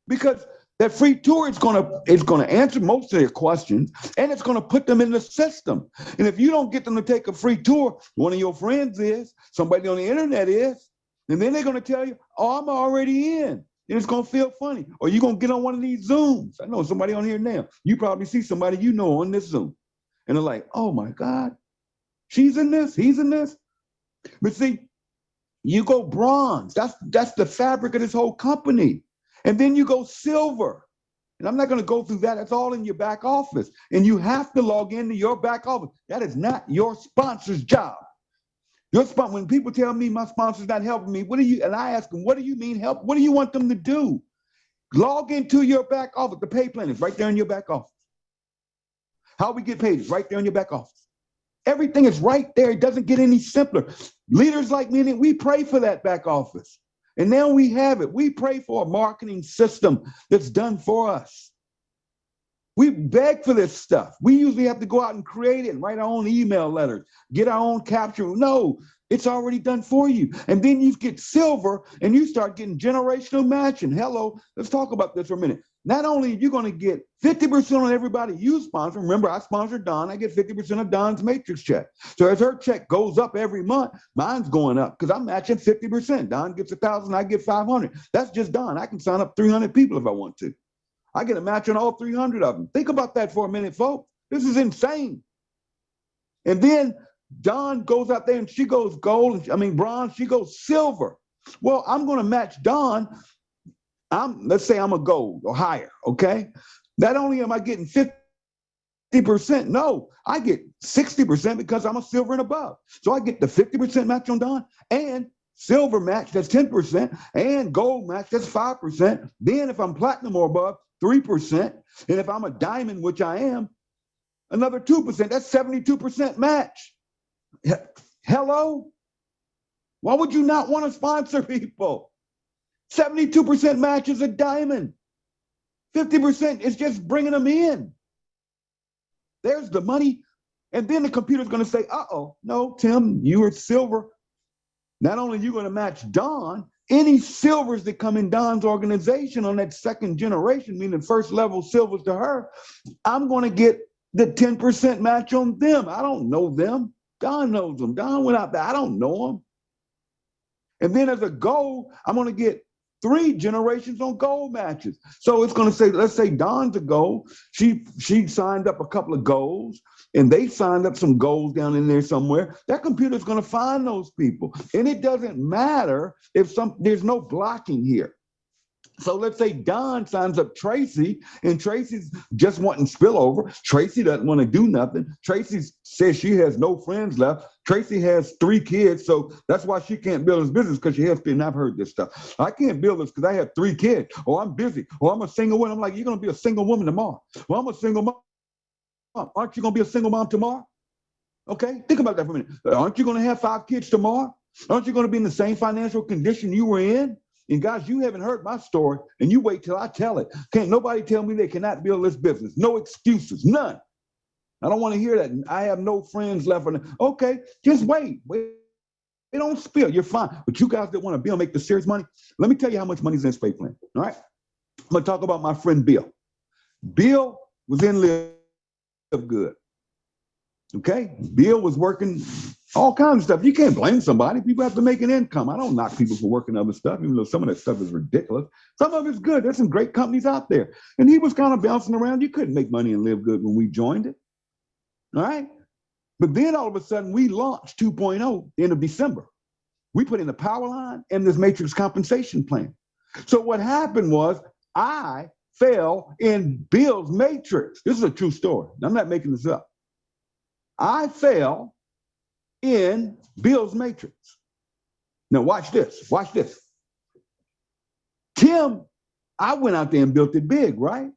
Because that free tour is gonna answer most of their questions, and it's gonna put them in the system. And if you don't get them to take a free tour, one of your friends is, somebody on the internet is, and then they're gonna tell you, oh, I'm already in. And it's gonna feel funny. Or you're gonna get on one of these Zooms. I know somebody on here now. You probably see somebody you know on this Zoom. And they're like, oh my God, she's in this, he's in this. But see, you go bronze. That's the fabric of this whole company. And then you go silver. And I'm not going to go through that. That's all in your back office. And you have to log into your back office. That is not your sponsor's job. When people tell me my sponsor's not helping me, and I ask them, what do you mean help? What do you want them to do? Log into your back office. The pay plan is right there in your back office. How we get paid is right there in your back office. Everything is right there. It doesn't get any simpler. Leaders like me, we pray for that back office. And now we have it. We pray for a marketing system that's done for us. We beg for this stuff. We usually have to go out and create it and write our own email letters, get our own capture. No, it's already done for you. And then you get silver and you start getting generational matching. Hello, let's talk about this for a minute. Not only are you going to get 50% on everybody you sponsor, remember I sponsor Dawn, I get 50% of Dawn's matrix check. So as her check goes up every month, mine's going up because I'm matching 50%. Dawn gets 1,000, I get 500. That's just Dawn. I can sign up 300 people if I want to. I get a match on all 300 of them. Think about that for a minute, folks. This is insane. And then Dawn goes out there and she goes bronze, she goes silver. Well, I'm going to match Dawn. Let's say I'm a gold or higher, okay? Not only am I getting 50%, no, I get 60% because I'm a silver and above. So I get the 50% match on Dawn and silver match, that's 10%, and gold match, that's 5%. Then if I'm platinum or above, 3%. And if I'm a diamond, which I am, another 2%, that's 72% match. Hello? Why would you not want to sponsor people? 72% match is a diamond. 50% is just bringing them in. There's the money. And then the computer's going to say, uh-oh, no, Tim, you are silver. Not only are you going to match Don, any silvers that come in Don's organization on that second generation, meaning first level silvers to her, I'm going to get the 10% match on them. I don't know them. Don knows them. Don went out there. I don't know them. And then as a gold, I'm going to get 3 generations on gold matches. So it's going to say, let's say Don's a gold. She signed up a couple of golds, and they signed up some golds down in there somewhere. That computer's going to find those people. And it doesn't matter if there's no blocking here. So let's say Don signs up Tracy, and Tracy's just wanting spillover. Tracy doesn't want to do nothing. Tracy says she has no friends left. Tracy has 3 kids, so that's why she can't build this business, because she has to. And I've heard this stuff. I can't build this because I have 3 kids. Or I'm busy. Or I'm a single woman. I'm like, you're going to be a single woman tomorrow. Well, I'm a single mom. Aren't you going to be a single mom tomorrow? Okay, think about that for a minute. Aren't you going to have 5 kids tomorrow? Aren't you going to be in the same financial condition you were in? And guys, you haven't heard my story, and you wait till I tell it. Can't nobody tell me they cannot build this business. No excuses, none. I don't want to hear that. I have no friends left. Okay, just wait. Wait. They don't spill. You're fine. But you guys that want to build, make the serious money, let me tell you how much money's in this pay plan. All right. I'm going to talk about my friend Bill. Bill was in Live Good. Okay. Bill was working all kinds of stuff. You can't blame somebody. People have to make an income. I don't knock people for working other stuff, even though some of that stuff is ridiculous. Some of it's good. There's some great companies out there. And he was kind of bouncing around. You couldn't make money and live good when we joined it. All right. But then all of a sudden we launched 2.0 end of December. We put in the power line and this matrix compensation plan. So what happened was I fell in Bill's matrix. This is a true story. I'm not making this up. I fell in Bill's matrix. Now watch this. Watch this. Tim, I went out there and built it big, right?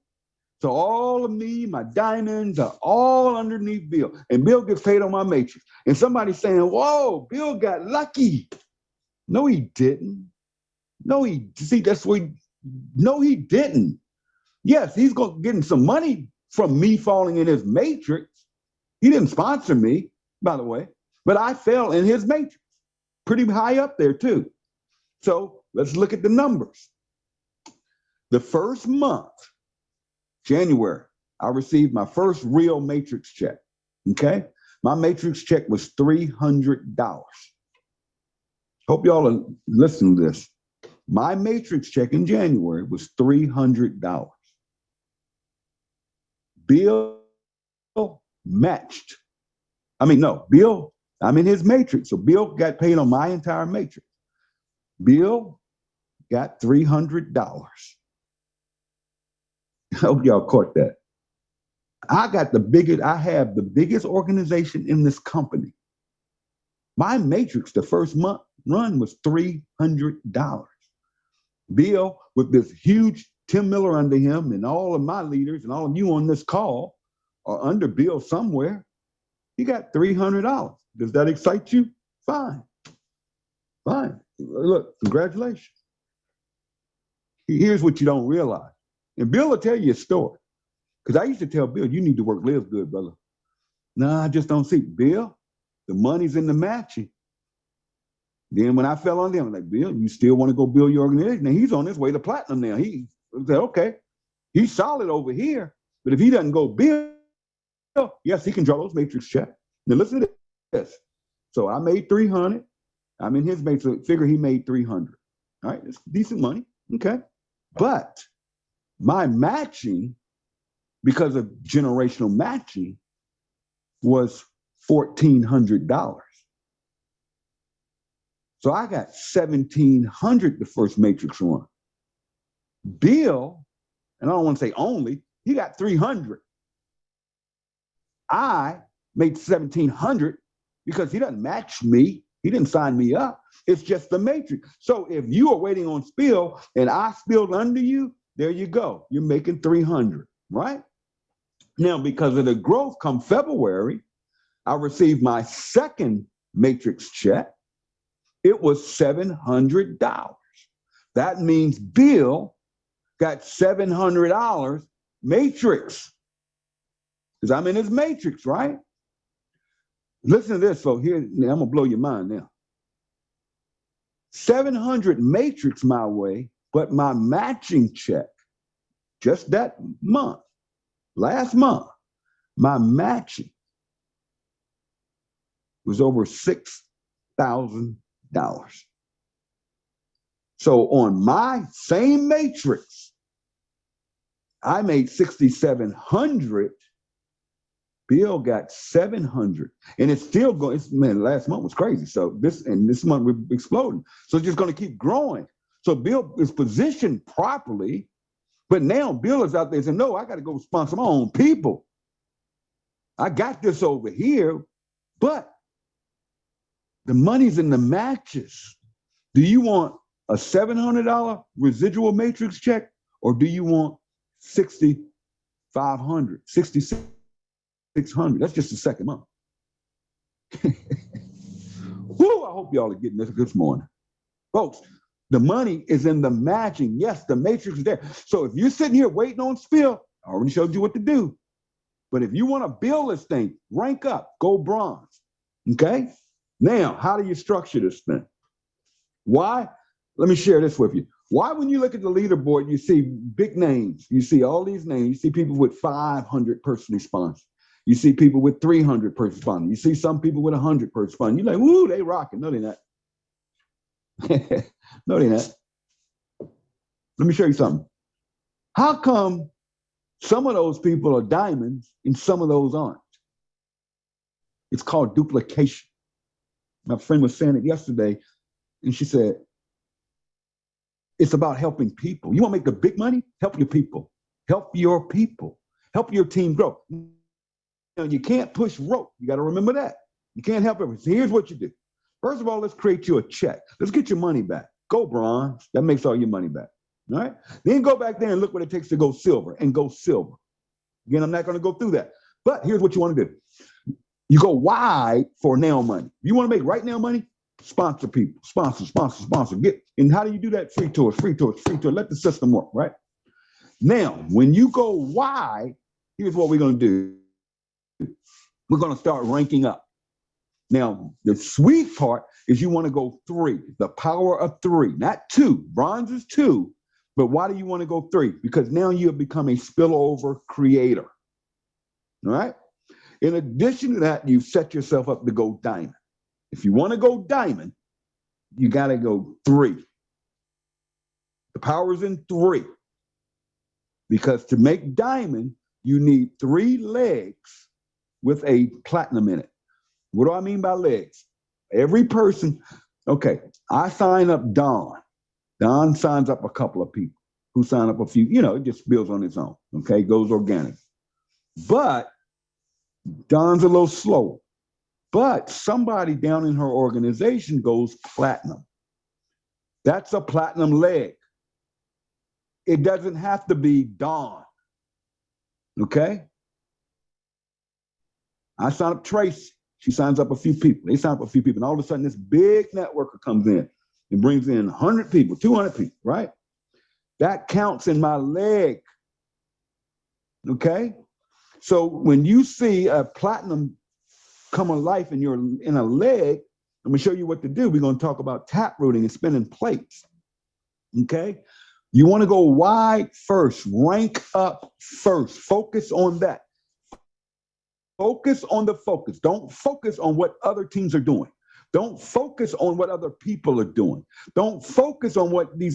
So all of me, my diamonds are all underneath Bill. And Bill gets paid on my matrix. And somebody's saying, whoa, Bill got lucky. No, he didn't. No, he didn't. Yes, he's getting some money from me falling in his matrix. He didn't sponsor me, by the way, but I fell in his matrix. Pretty high up there too. So let's look at the numbers. The first month, January, I received my first real matrix check. Okay. My matrix check was $300. Hope y'all are listening to this. My matrix check in January was $300. Bill matched. Bill, I'm in his matrix. So Bill got paid on my entire matrix. Bill got $300. I hope y'all caught that. I have the biggest organization in this company. My matrix, the first month run was $300. Bill, with this huge Tim Miller under him, and all of my leaders and all of you on this call are under Bill somewhere. He got $300. Does that excite you? Fine. Fine. Look, congratulations. Here's what you don't realize. And Bill will tell you a story. Because I used to tell Bill, you need to work Live Good, brother. No, I just don't see. Bill, the money's in the matching. Then when I fell on them, I'm like, Bill, you still want to go build your organization? Now he's on his way to platinum now. He said, okay, he's solid over here. But if he doesn't go build, yes, he can draw those matrix checks. Now listen to this. So I made 300. I'm in his matrix. Figure he made 300. All right, it's decent money. Okay. But my matching, because of generational matching, was $1,400. So I got $1,700 the first matrix run. Bill, and I don't want to say only, he got 300. I made 1,700 because he doesn't match me. He didn't sign me up. It's just the matrix. So if you are waiting on spill and I spilled under you, there you go. You're making 300, right? Now, because of the growth come February, I received my second matrix check. It was $700. That means Bill got $700 matrix. because I'm in this matrix, right? Listen to this, so here, now I'm gonna blow your mind now. 700 matrix my way, but my matching check, just that month, last month, my matching was over $6,000. So on my same matrix, I made 6,700. Bill got 700, and it's still going. Man, last month was crazy. So this month we're exploding. So it's just going to keep growing. So Bill is positioned properly, but now Bill is out there saying, "No, I got to go sponsor my own people. I got this over here, but the money's in the matches. Do you want a $700 residual matrix check, or do you want 6,500, 6,600? That's just the second month." Woo, I hope y'all are getting this morning. Folks, the money is in the matching. Yes, the matrix is there. So if you're sitting here waiting on spill, I already showed you what to do. But if you want to build this thing, rank up, go bronze. Okay? Now, how do you structure this thing? Why? Let me share this with you. Why, when you look at the leaderboard, you see big names, you see all these names, you see people with 500 person response. You see people with 300 per respondent. You see some people with 100 per respondent. You're like, woo, they rocking. No, they're not. No, they're not. Let me show you something. How come some of those people are diamonds and some of those aren't? It's called duplication. My friend was saying it yesterday, and she said, it's about helping people. You want to make the big money? Help your people. Help your people. Help your team grow. Now, you can't push rope. You got to remember that. You can't help everything. So here's what you do. First of all, let's create you a check. Let's get your money back. Go bronze. That makes all your money back. All right? Then go back there and look what it takes to go silver and go silver. Again, I'm not going to go through that. But here's what you want to do. You go wide for now money. You want to make right now money? Sponsor people. Sponsor. And how do you do that? Free tours. Let the system work, right? Now, when you go wide, here's what we're going to do. We're going to start ranking up. Now, the sweet part is you want to go 3, the power of 3, not 2. Bronze is 2, but why do you want to go 3? Because now you have become a spillover creator. All right? In addition to that, you set yourself up to go diamond. If you want to go diamond, you got to go 3. The power is in 3. Because to make diamond, you need 3 legs with a platinum in it. What do I mean by legs? Every person, okay, I sign up Don. Don signs up a couple of people who sign up a few, it just builds on its own, okay, goes organic. But Don's a little slower. But somebody down in her organization goes platinum. That's a platinum leg. It doesn't have to be Don, okay? I sign up Tracy. She signs up a few people. They sign up a few people. And all of a sudden, this big networker comes in and brings in 100 people, 200 people, right? That counts in my leg, okay? So when you see a platinum come to life in a leg, I'm going to show you what to do. We're going to talk about tap rooting and spinning plates, okay? You want to go wide first. Rank up first. Focus on that. Focus on the focus. Don't focus on what other teams are doing. Don't focus on what other people are doing. Don't focus on what I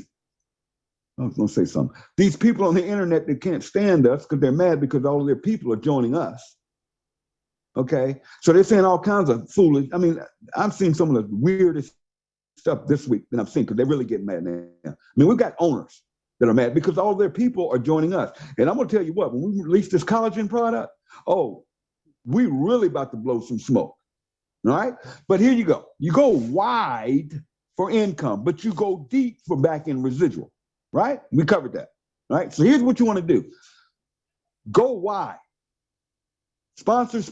was going to say something. These people on the internet that can't stand us because they're mad because all of their people are joining us. Okay? So they're saying all kinds of foolish. I mean, I've seen some of the weirdest stuff this week that I've seen because they're really getting mad now. I mean, we've got owners that are mad because all their people are joining us. And I'm going to tell you what, when we release this collagen product, we really about to blow some smoke, all right? But here you go. You go wide for income, but you go deep for back-end residual, right? We covered that, right? So here's what you want to do. Go wide. Sponsor,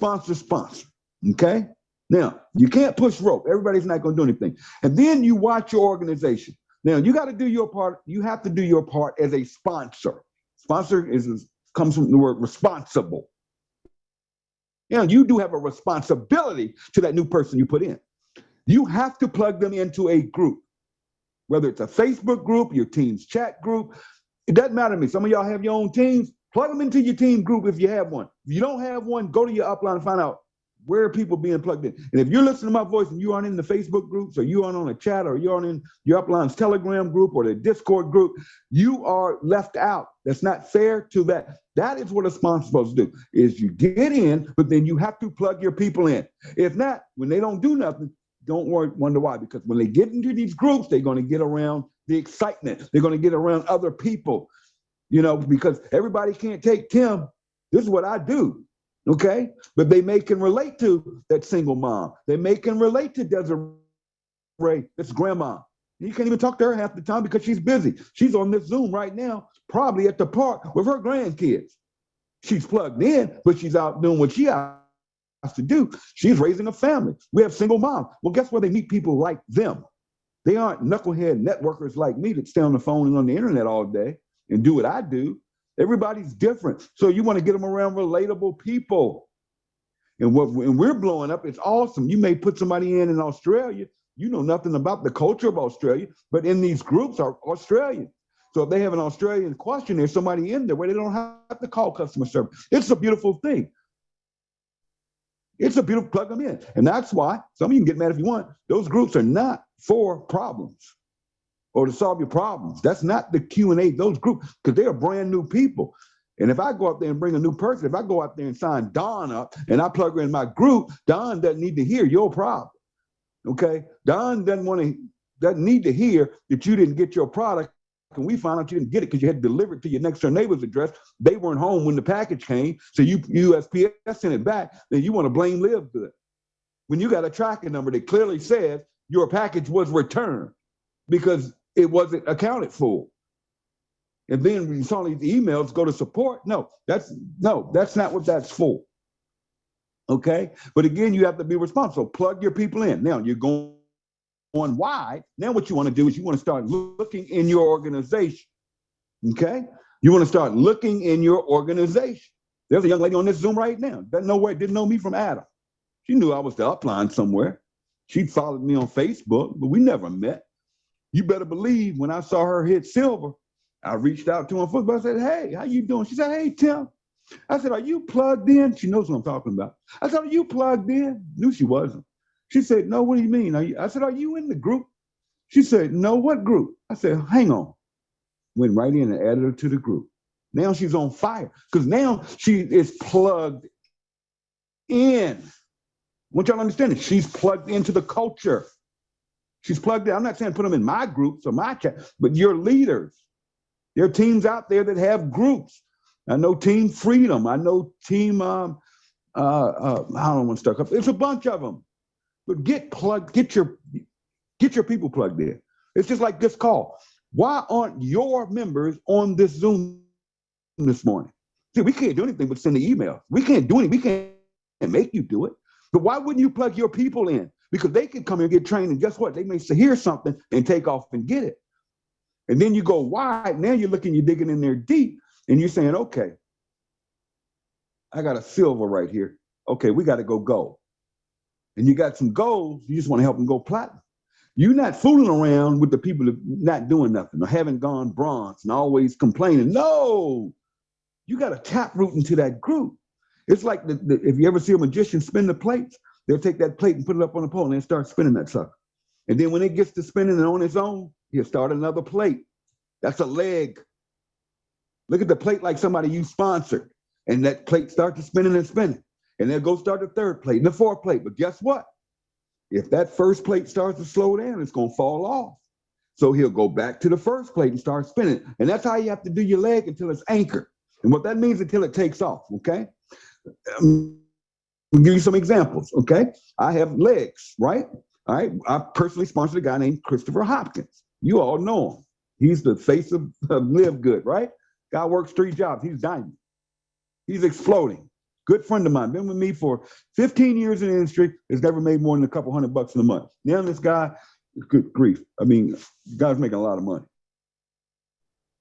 okay? Now, you can't push rope. Everybody's not going to do anything. And then you watch your organization. Now, you got to do your part. You have to do your part as a sponsor. Sponsor comes from the word responsible. You do have a responsibility to that new person you put in. You have to plug them into a group, whether it's a Facebook group, your team's chat group. It doesn't matter to me. Some of y'all have your own teams. Plug them into your team group if you have one. If you don't have one, go to your upline and find out where are people being plugged in. And if you're listening to my voice and you aren't in the Facebook groups, or you aren't on a chat, or you aren't in your upline's Telegram group or the Discord group, you are left out. That's not fair to that. That is what a sponsor's supposed to do, is you get in, but then you have to plug your people in. If not, when they don't do nothing, don't wonder why, because when they get into these groups, they're going to get around the excitement. They're going to get around other people, because everybody can't take Tim. This is what I do, okay? But they may can relate to that single mom. They may can relate to Desiree, this grandma. You can't even talk to her half the time because she's busy. She's on this Zoom right now, probably at the park with her grandkids. She's plugged in, but she's out doing what she has to do. She's raising a family. We have single moms. Well, guess where they meet people like them? They aren't knucklehead networkers like me that stay on the phone and on the internet all day and do what I do. Everybody's different. So you want to get them around relatable people. And when we're blowing up, it's awesome. You may put somebody in Australia. You know nothing about the culture of Australia, but in these groups are Australian. So if they have an Australian question, there's somebody in there where they don't have to call customer service. It's a beautiful thing. It's a beautiful, plug them in. And that's why, some of you can get mad if you want, those groups are not for problems or to solve your problems. That's not the Q&A, those groups, because they are brand new people. And if I go out there and bring a new person, if I go out there and sign Don up and I plug her in my group, Don doesn't need to hear your problem, okay? Don doesn't need to hear that you didn't get your product and we found out you didn't get it because you had delivered to your next door neighbor's address. They weren't home when the package came, so USPS sent it back. Then you want to blame Live Good when you got a tracking number that clearly says your package was returned because it wasn't accounted for. And then when you saw these emails go to support, no, that's not what that's for. Okay, but again, you have to be responsible. Plug your people in. Now you're going wide. Now what you want to do is you want to start looking in your organization. Okay, you want to start looking in your organization. There's a young lady on this Zoom right now. Didn't know me from Adam. She knew I was the upline somewhere. She followed me on Facebook, but we never met. You better believe when I saw her hit silver, I reached out to her on Facebook. I said, "Hey, how you doing?" She said, "Hey, Tim." I said, "Are you plugged in?" She knows what I'm talking about. I said, "Are you plugged in?" Knew she wasn't. She said, "No, what do you mean?" I said, "Are you in the group?" She said, "No, what group?" I said, "Hang on." Went right in and added her to the group. Now she's on fire because now she is plugged in. I want y'all to understand it. She's plugged into the culture. She's plugged in. I'm not saying put them in my groups or my chat, but your leaders. There are teams out there that have groups. I know Team Freedom. I know Team, I don't want to stuck up. There's a bunch of them. But get your people plugged in. It's just like this call. Why aren't your members on this Zoom this morning? See, we can't do anything but send the email. We can't do anything. We can't make you do it. But why wouldn't you plug your people in? Because they can come here and get trained, and guess what? They may hear something and take off and get it. And then you go wide. Now you're digging in there deep, and you're saying, okay, I got a silver right here. Okay, we got to go gold. And you got some goals, you just want to help them go platinum. You're not fooling around with the people that not doing nothing or haven't gone bronze and always complaining. No, you got to tap root into that group. It's like if you ever see a magician spin the plates, they'll take that plate and put it up on the pole and then start spinning that sucker. And then when it gets to spinning and on its own, he'll start another plate. That's a leg. Look at the plate like somebody you sponsored. And that plate starts to spinning and spinning. And they'll go start the third plate and the fourth plate. But guess what? If that first plate starts to slow down, it's going to fall off. So he'll go back to the first plate and start spinning. And that's how you have to do your leg until it's anchored. And what that means until it takes off, okay? I'll give you some examples, okay? I have legs, right? All right. I personally sponsored a guy named Christopher Hopkins. You all know him. He's the face of Live Good, right? Guy works 3 jobs. He's diamond. He's exploding. Good friend of mine. Been with me for 15 years in the industry. Has never made more than a couple $100 in a month. Now this guy, good grief. I mean, the guy's making a lot of money.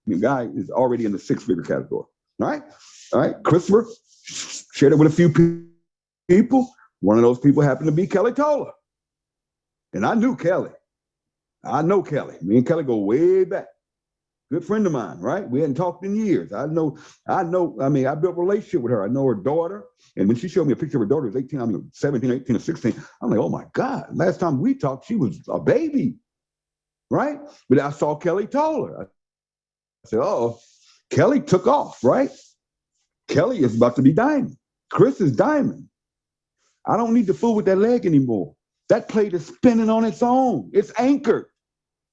I mean, the guy is already in the 6-figure category. All right. All right. Christopher, shared it with a few people. One of those people happened to be Kelly Toller. And I knew Kelly. I know Kelly. Me and Kelly go way back. Good friend of mine, right? We hadn't talked in years. I built a relationship with her. I know her daughter. And when she showed me a picture of her daughter, it was 17, 18, or 16. I'm like, oh my God, last time we talked, she was a baby, right? But I saw Kelly Toller. I said, oh, Kelly took off, right? Kelly is about to be diamond. Chris is diamond. I don't need to fool with that leg anymore. That plate is spinning on its own. It's anchored.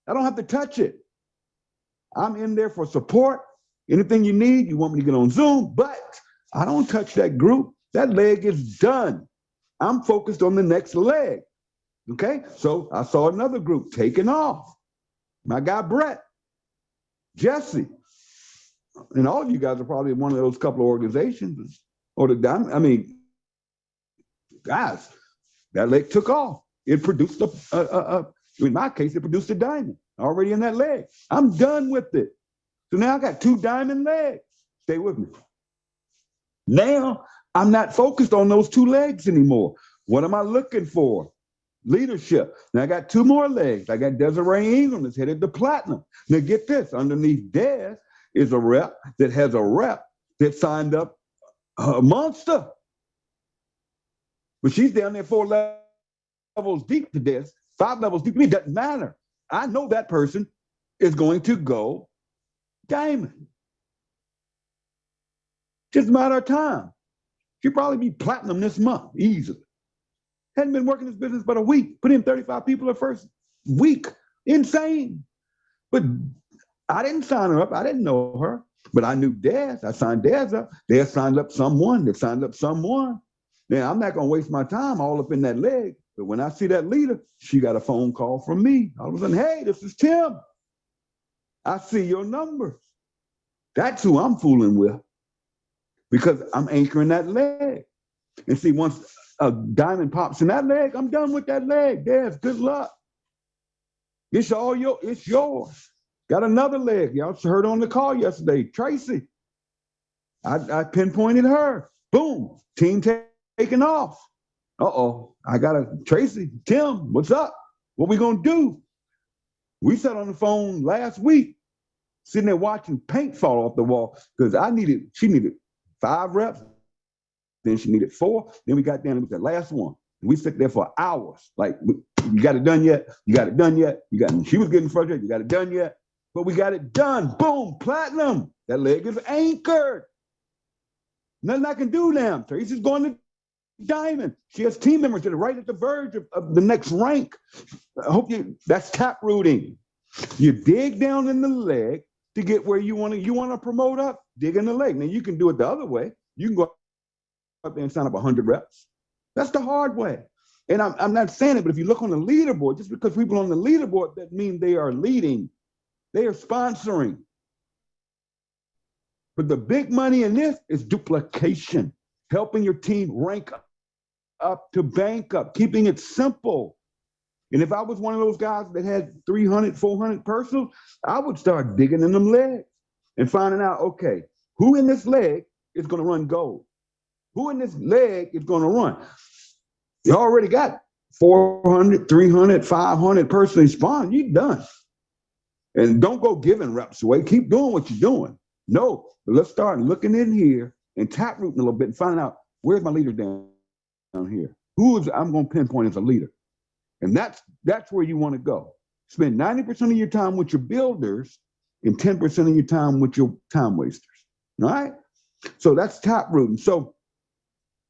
I don't have to touch it. I'm in there for support. Anything you need, you want me to get on Zoom, but I don't touch that group. That leg is done. I'm focused on the next leg. Okay? So I saw another group taking off. My guy Brett, Jesse, and all of you guys are probably one of those couple of organizations or guys, that leg took off. It produced in my case, it produced a diamond already in that leg. I'm done with it. So now I got 2 diamond legs. Stay with me. Now I'm not focused on those 2 legs anymore. What am I looking for? Leadership. Now I got 2 more legs. I got Desiree Ingram that's headed to platinum. Now get this, underneath Des is a rep that has a rep that signed up a monster. But she's down there 4 levels deep to this, 5 levels deep to me. It doesn't matter. I know that person is going to go diamond. Just a matter of time. She'll probably be platinum this month, easily. Hadn't been working this business but a week. Put in 35 people the first week. Insane. But I didn't sign her up. I didn't know her. But I knew Des. I signed Des up. Des signed up someone that signed up someone. Now, I'm not going to waste my time all up in that leg. But when I see that leader, she got a phone call from me. All of a sudden, hey, this is Tim. I see your numbers. That's who I'm fooling with because I'm anchoring that leg. And see, once a diamond pops in that leg, I'm done with that leg. Des, good luck. It's yours. Got another leg. Y'all heard on the call yesterday, Tracy. I pinpointed her. Boom, team taking off. Uh-oh, I got Tracy, Tim, what's up? What we gonna do? We sat on the phone last week, sitting there watching paint fall off the wall because she needed 5 reps, then she needed 4, then we got down with that last one. And we sat there for hours. Like, you got it done yet? You got it done yet? She was getting frustrated. You got it done yet? But we got it done. Boom, platinum. That leg is anchored. Nothing I can do now. Tracy's going to diamond. She has team members that are right at the verge of the next rank. That's tap rooting. You dig down in the leg to get where you want to promote up, dig in the leg. Now you can do it the other way. You can go up there and sign up 100 reps. That's the hard way. And I'm not saying it, but if you look on the leaderboard, just because people on the leaderboard, that means they are leading. They are sponsoring. But the big money in this is duplication, helping your team rank up to bank up, keeping it simple. And if I was one of those guys that had 300, 400 personals, I would start digging in them legs and finding out, okay, who in this leg is going to run gold? Who in this leg is going to run? You already got 400, 300, 500 personally spawned. You're done. And don't go giving reps away. Keep doing what you're doing. No, but let's start looking in here and tap rooting a little bit and find out where's my leader down here. I'm going to pinpoint as a leader. And that's where you want to go. Spend 90% of your time with your builders and 10% of your time with your time wasters. All right? So that's tap rooting. So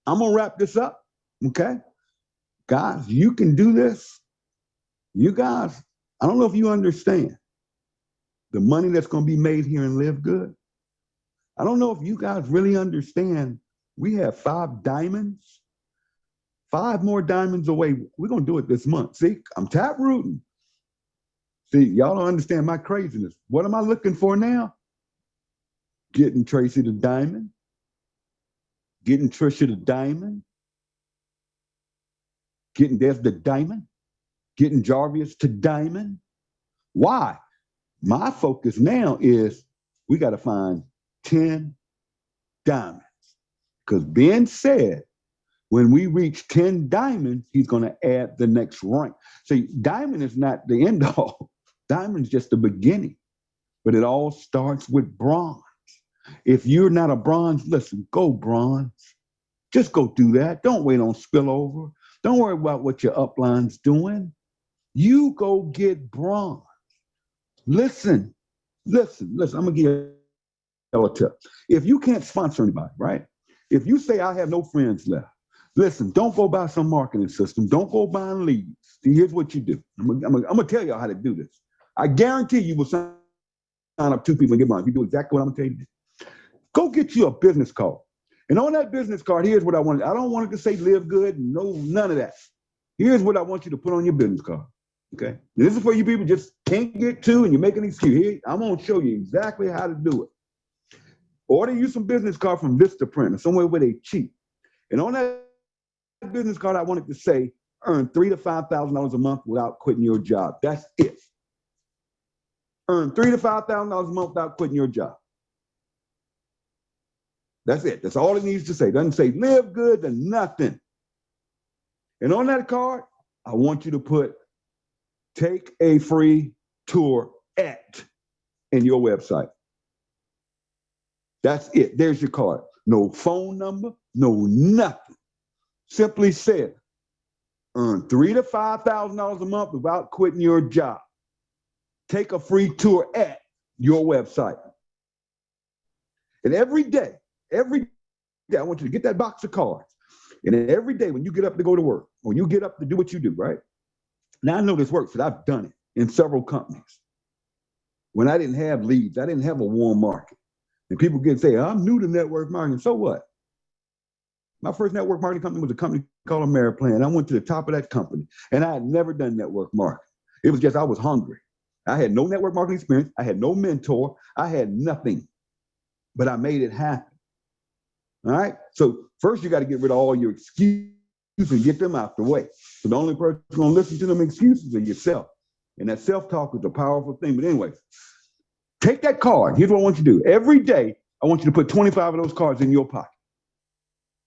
I'm going to wrap this up. Okay? Guys, you can do this. You guys, I don't know if you understand the money that's going to be made here in Live Good. I don't know if you guys really understand. We have 5 diamonds, 5 more diamonds away. We're going to do it this month. See, I'm tap rooting. See, y'all don't understand my craziness. What am I looking for now? Getting Tracy to diamond, getting Trisha to diamond, getting Des to diamond, getting Jarvis to diamond. Why? My focus now is we got to find 10 diamonds. Because Ben said When we reach 10 diamonds, he's going to add the next rank. See, diamond is not the end all. Diamond's just the beginning, but it all starts with bronze. If you're not a bronze, listen, go bronze. Just go do that. Don't wait on spillover. Don't worry about what your upline's doing. You go get bronze. Listen. I'm going to give you a tip. If you can't sponsor anybody, right? If you say, I have no friends left, listen, don't go buy some marketing system. Don't go buying leads. See, here's what you do. I'm going to tell y'all how to do this. I guarantee you will sign up 2 people and get mine. If you do exactly what I'm going to tell you, go get you a business card. And on that business card, here's what I wanted. I don't want it to say live good. No, none of that. Here's what I want you to put on your business card. Okay. This is for you people just can't get to and you're making an excuse. Here, I'm going to show you exactly how to do it. Order you some business card from Vistaprint or somewhere where they cheap. And on that business card, I wanted to say, earn $3,000 to $5,000 a month without quitting your job. That's it. Earn $3,000 to $5,000 a month without quitting your job. That's it. That's all it needs to say. It doesn't say live good to nothing. And on that card, I want you to put take a free tour at in your website. That's it. There's your card. No phone number, no nothing. Simply said, earn $3,000 to $5,000 a month without quitting your job. Take a free tour at your website. And every day, I want you to get that box of cards. And every day when you get up to go to work, or you get up to do what you do, right? Now I know this works because I've done it in several companies. When I didn't have leads, I didn't have a warm market. And people get say, I'm new to network marketing. So what? My first network marketing company was a company called Ameriplan. I went to the top of that company and I had never done network marketing. It was just, I was hungry. I had no network marketing experience. I had no mentor. I had nothing, but I made it happen. All right. So first you got to get rid of all your excuses and get them out the way. So the only person who's going to listen to them excuses is yourself. And that self-talk is a powerful thing. But anyways, take that card. Here's what I want you to do. Every day, I want you to put 25 of those cards in your pocket.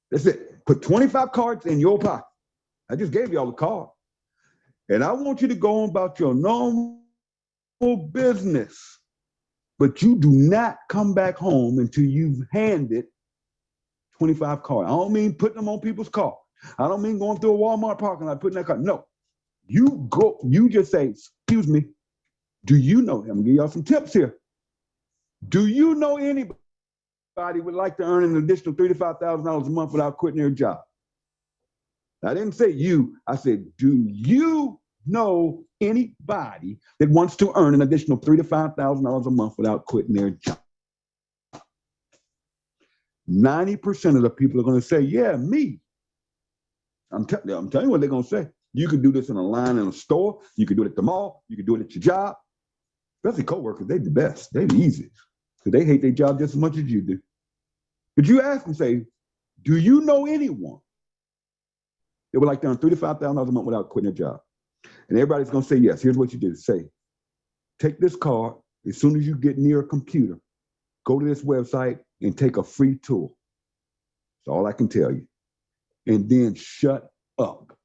That's it. Put 25 cards in your pocket. I just gave you all the cards. And I want you to go on about your normal business. But you do not come back home until you've handed 25 cards. I don't mean putting them on people's car. I don't mean going through a Walmart parking lot putting that card. No. You just say, excuse me, do you know, I'm gonna give y'all some tips here. Do you know anybody would like to earn an additional $3,000 to $5,000 a month without quitting their job? I didn't say you, I said, do you know anybody that wants to earn an additional $3,000 to $5,000 a month without quitting their job? 90% of the people are going to say, yeah, me. I'm telling you what they're going to say. You can do this in a line in a store. You can do it at the mall. You can do it at your job. Especially coworkers, they're the best. They're the easiest because they hate their job just as much as you do. But you ask them, say, do you know anyone that would like to earn $3,000 to $5,000 a month without quitting their job? And everybody's going to say yes. Here's what you do. Say, take this card. As soon as you get near a computer, go to this website and take a free tour. That's all I can tell you. And then shut up.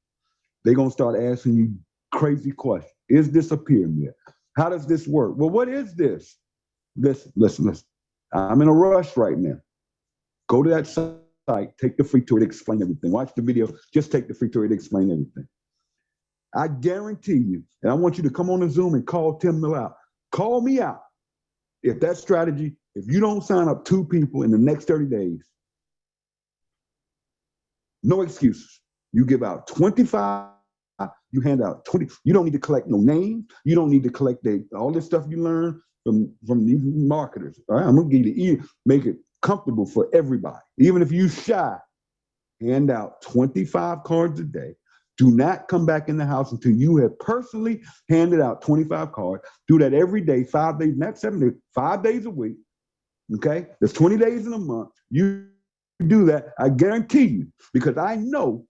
They're going to start asking you crazy questions. Is this a pyramid? How does this work? Well, what is this? Listen. I'm in a rush right now. Go to that site, take the free tour to explain everything. Watch the video, just take the free tour to explain everything. I guarantee you, and I want you to come on a Zoom and call Tim Miller out. Call me out. If that strategy, if you don't sign up 2 people in the next 30 days, no excuses. You give out 25, you hand out 20. You don't need to collect no names. You don't need to collect all this stuff you learn from these marketers. All right, I'm gonna give you make it comfortable for everybody. Even if you shy, hand out 25 cards a day. Do not come back in the house until you have personally handed out 25 cards. Do that every day, 5 days, not 7 days, 5 days a week. Okay, there's 20 days in a month. You do that, I guarantee you, because I know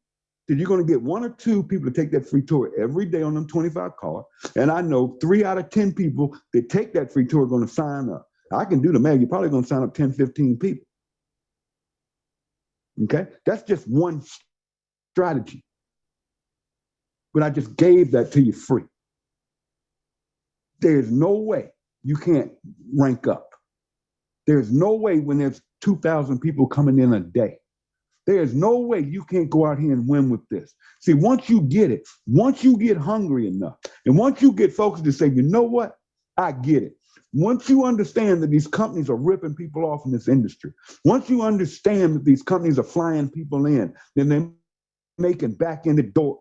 that you're going to get 1 or 2 people to take that free tour every day on them 25 cards. And I know 3 out of 10 people that take that free tour are going to sign up. I can do the math. You're probably going to sign up 10, 15 people. Okay, that's just one strategy. But I just gave that to you free. There's no way you can't rank up. There's no way when there's 2,000 people coming in a day. There's no way you can't go out here and win with this. See, once you get it, once you get hungry enough, and once you get focused to say, you know what, I get it. Once you understand that these companies are ripping people off in this industry, once you understand that these companies are flying people in, then they're making back in the door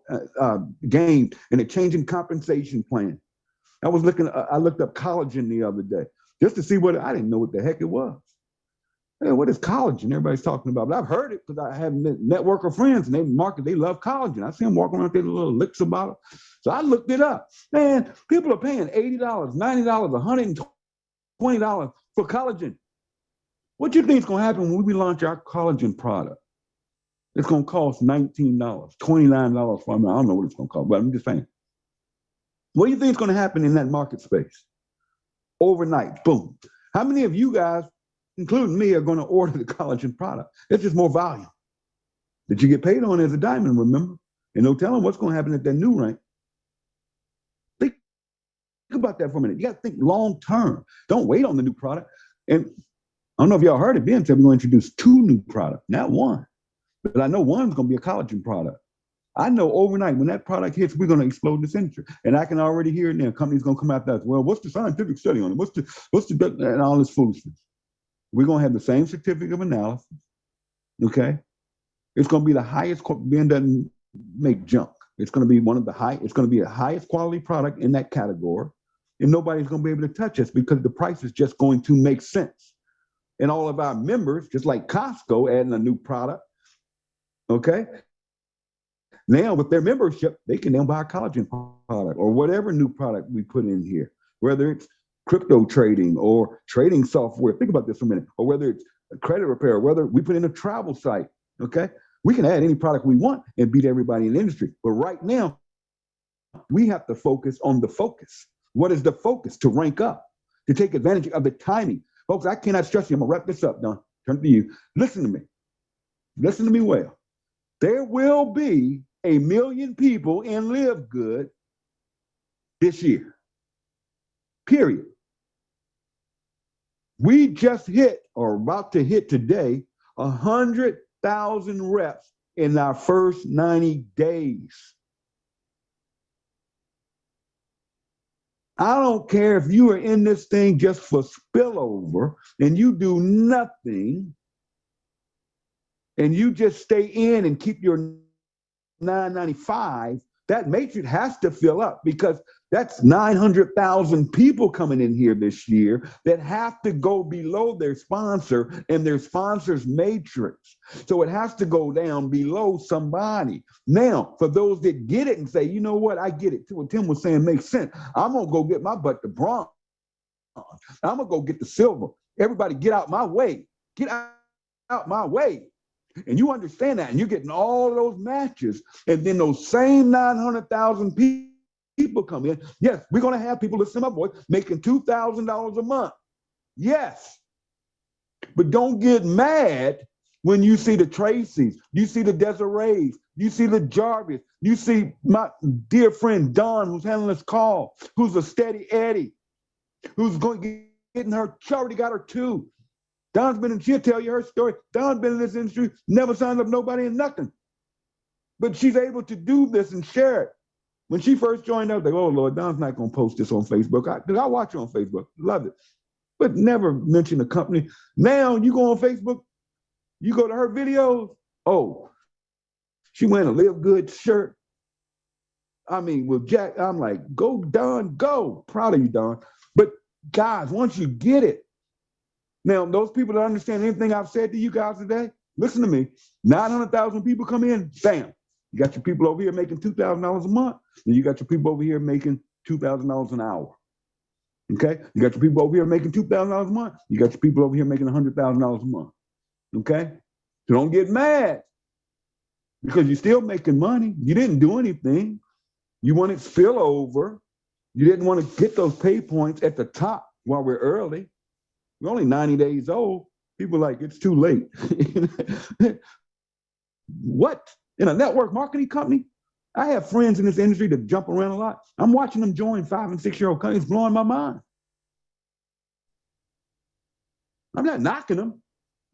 gain and they're changing compensation plan. I looked up collagen the other day just to see I didn't know what the heck it was. Hey, what is collagen? Everybody's talking about, but I've heard it because I have networker friends and they love collagen. I see them walking around with their little licks about it. So I looked it up. Man, people are paying $80, $90, $120 for collagen. What do you think is going to happen when we launch our collagen product? It's going to cost $19, $29 for me. I don't know what it's going to cost, but I'm just saying. What do you think is going to happen in that market space? Overnight, boom. How many of you guys, including me, are going to order the collagen product? It's just more volume that you get paid on as a diamond, remember? And no telling what's going to happen at that new rank. Think about that for a minute. You got to think long term. Don't wait on the new product. And I don't know if y'all heard it, Ben said we're going to introduce 2 new products, not 1. But I know one's going to be a collagen product. I know overnight when that product hits, we're going to explode this industry. And I can already hear it now. Companies going to come out there. Well, what's the scientific study on it? What's the and all this foolishness. We're going to have the same certificate of analysis. Okay. It's going to be the highest. Ben doesn't make junk. It's going to be it's going to be the highest quality product in that category. And nobody's going to be able to touch us because the price is just going to make sense. And all of our members, just like Costco adding a new product. Okay. Now with their membership, they can now buy a collagen product or whatever new product we put in here, whether it's crypto trading or trading software. Think about this for a minute. Or whether it's a credit repair, whether we put in a travel site. Okay. We can add any product we want and beat everybody in the industry. But right now, we have to focus on the focus. What is the focus? To rank up, to take advantage of the timing. Folks, I cannot stress you. I'm going to wrap this up, Don. Turn to you. Listen to me. Listen to me well. There will be 1 million people in Live Good this year. Period. We just hit, or about to hit today, 100,000 reps in our first 90 days. I don't care if you are in this thing just for spillover and you do nothing and you just stay in and keep your 995, that matrix has to fill up because that's 900,000 people coming in here this year that have to go below their sponsor and their sponsor's matrix. So it has to go down below somebody. Now, for those that get it and say, you know what, I get it. What Tim was saying makes sense. I'm going to go get my butt the bronze. I'm going to go get the silver. Everybody get out my way. Get out my way. And you understand that, and you're getting all those matches, and then those same 900,000 people come in. Yes, we're going to have people, listen to my voice, making $2,000 a month. Yes. But don't get mad when you see the Tracys, you see the Desirees, you see the Jarvis, you see my dear friend Don, who's handling this call, who's a steady Eddie, who's going to getting her, she already got her 2. Don's been in, she'll tell you her story. Don's been in this industry, never signed up nobody and nothing. But she's able to do this and share it. When she first joined up, they go, oh Lord, Don's not going to post this on Facebook. I watch her on Facebook, love it. But never mention the company. Now you go on Facebook, you go to her videos, oh, she wearing a Live Good shirt. I mean, with Jack, I'm like, go Don, go. Proud of you, Don. But guys, once you get it, now, those people that understand anything I've said to you guys today, listen to me. 900,000 people come in, bam. You got your people over here making $2,000 a month, and you got your people over here making $2,000 an hour. Okay? You got your people over here making $2,000 a month. You got your people over here making $100,000 a month. Okay? So don't get mad because you're still making money. You didn't do anything. You wanted spillover. You didn't want to get those pay points at the top while we're early. We're only 90 days old. People are like, it's too late. What? in a network marketing company. I have friends in this industry that jump around a lot. I'm watching them join 5 and 6 year old companies, blowing my mind. I'm not knocking them.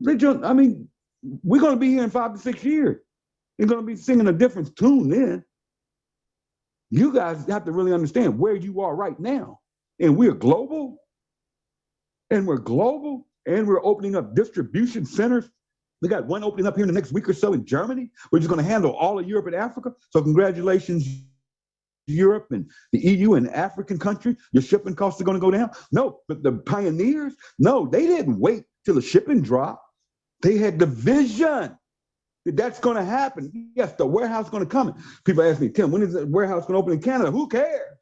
I mean, we're going to be here in 5 to 6 years. They're going to be singing a different tune then. You guys have to really understand where you are right now. And we're global. And we're global. And we're opening up distribution centers. We got one opening up here in the next week or so in Germany, which is going to handle all of Europe and Africa. So congratulations, Europe and the EU and African countries. Your shipping costs are going to go down. No, but the pioneers, no, they didn't wait till the shipping dropped. They had the vision that that's going to happen. Yes, the warehouse is going to come. People ask me, Tim, when is the warehouse going to open in Canada? Who cares?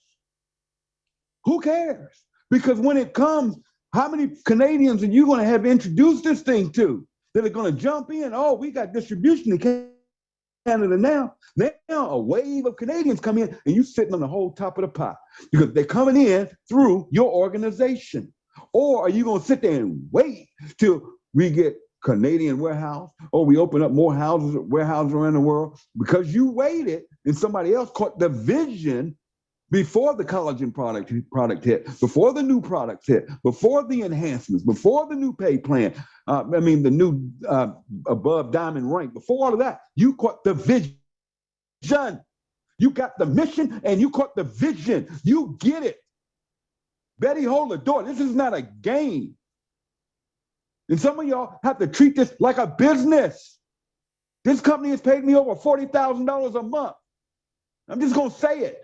Who cares? Because when it comes, how many Canadians are you going to have introduced this thing to that are going to jump in? Oh, we got distribution in Canada now. Now a wave of Canadians come in and you're sitting on the whole top of the pot because they're coming in through your organization. Or are you going to sit there and wait till we get Canadian warehouse, or we open up more warehouses around the world because you waited and somebody else caught the vision before the collagen product hit, before the new products hit, before the enhancements, before the new pay plan, the new above diamond rank, before all of that, you caught the vision. You got the mission and you caught the vision. You get it. Betty, hold the door. This is not a game. And some of y'all have to treat this like a business. This company has paid me over $40,000 a month. I'm just going to say it.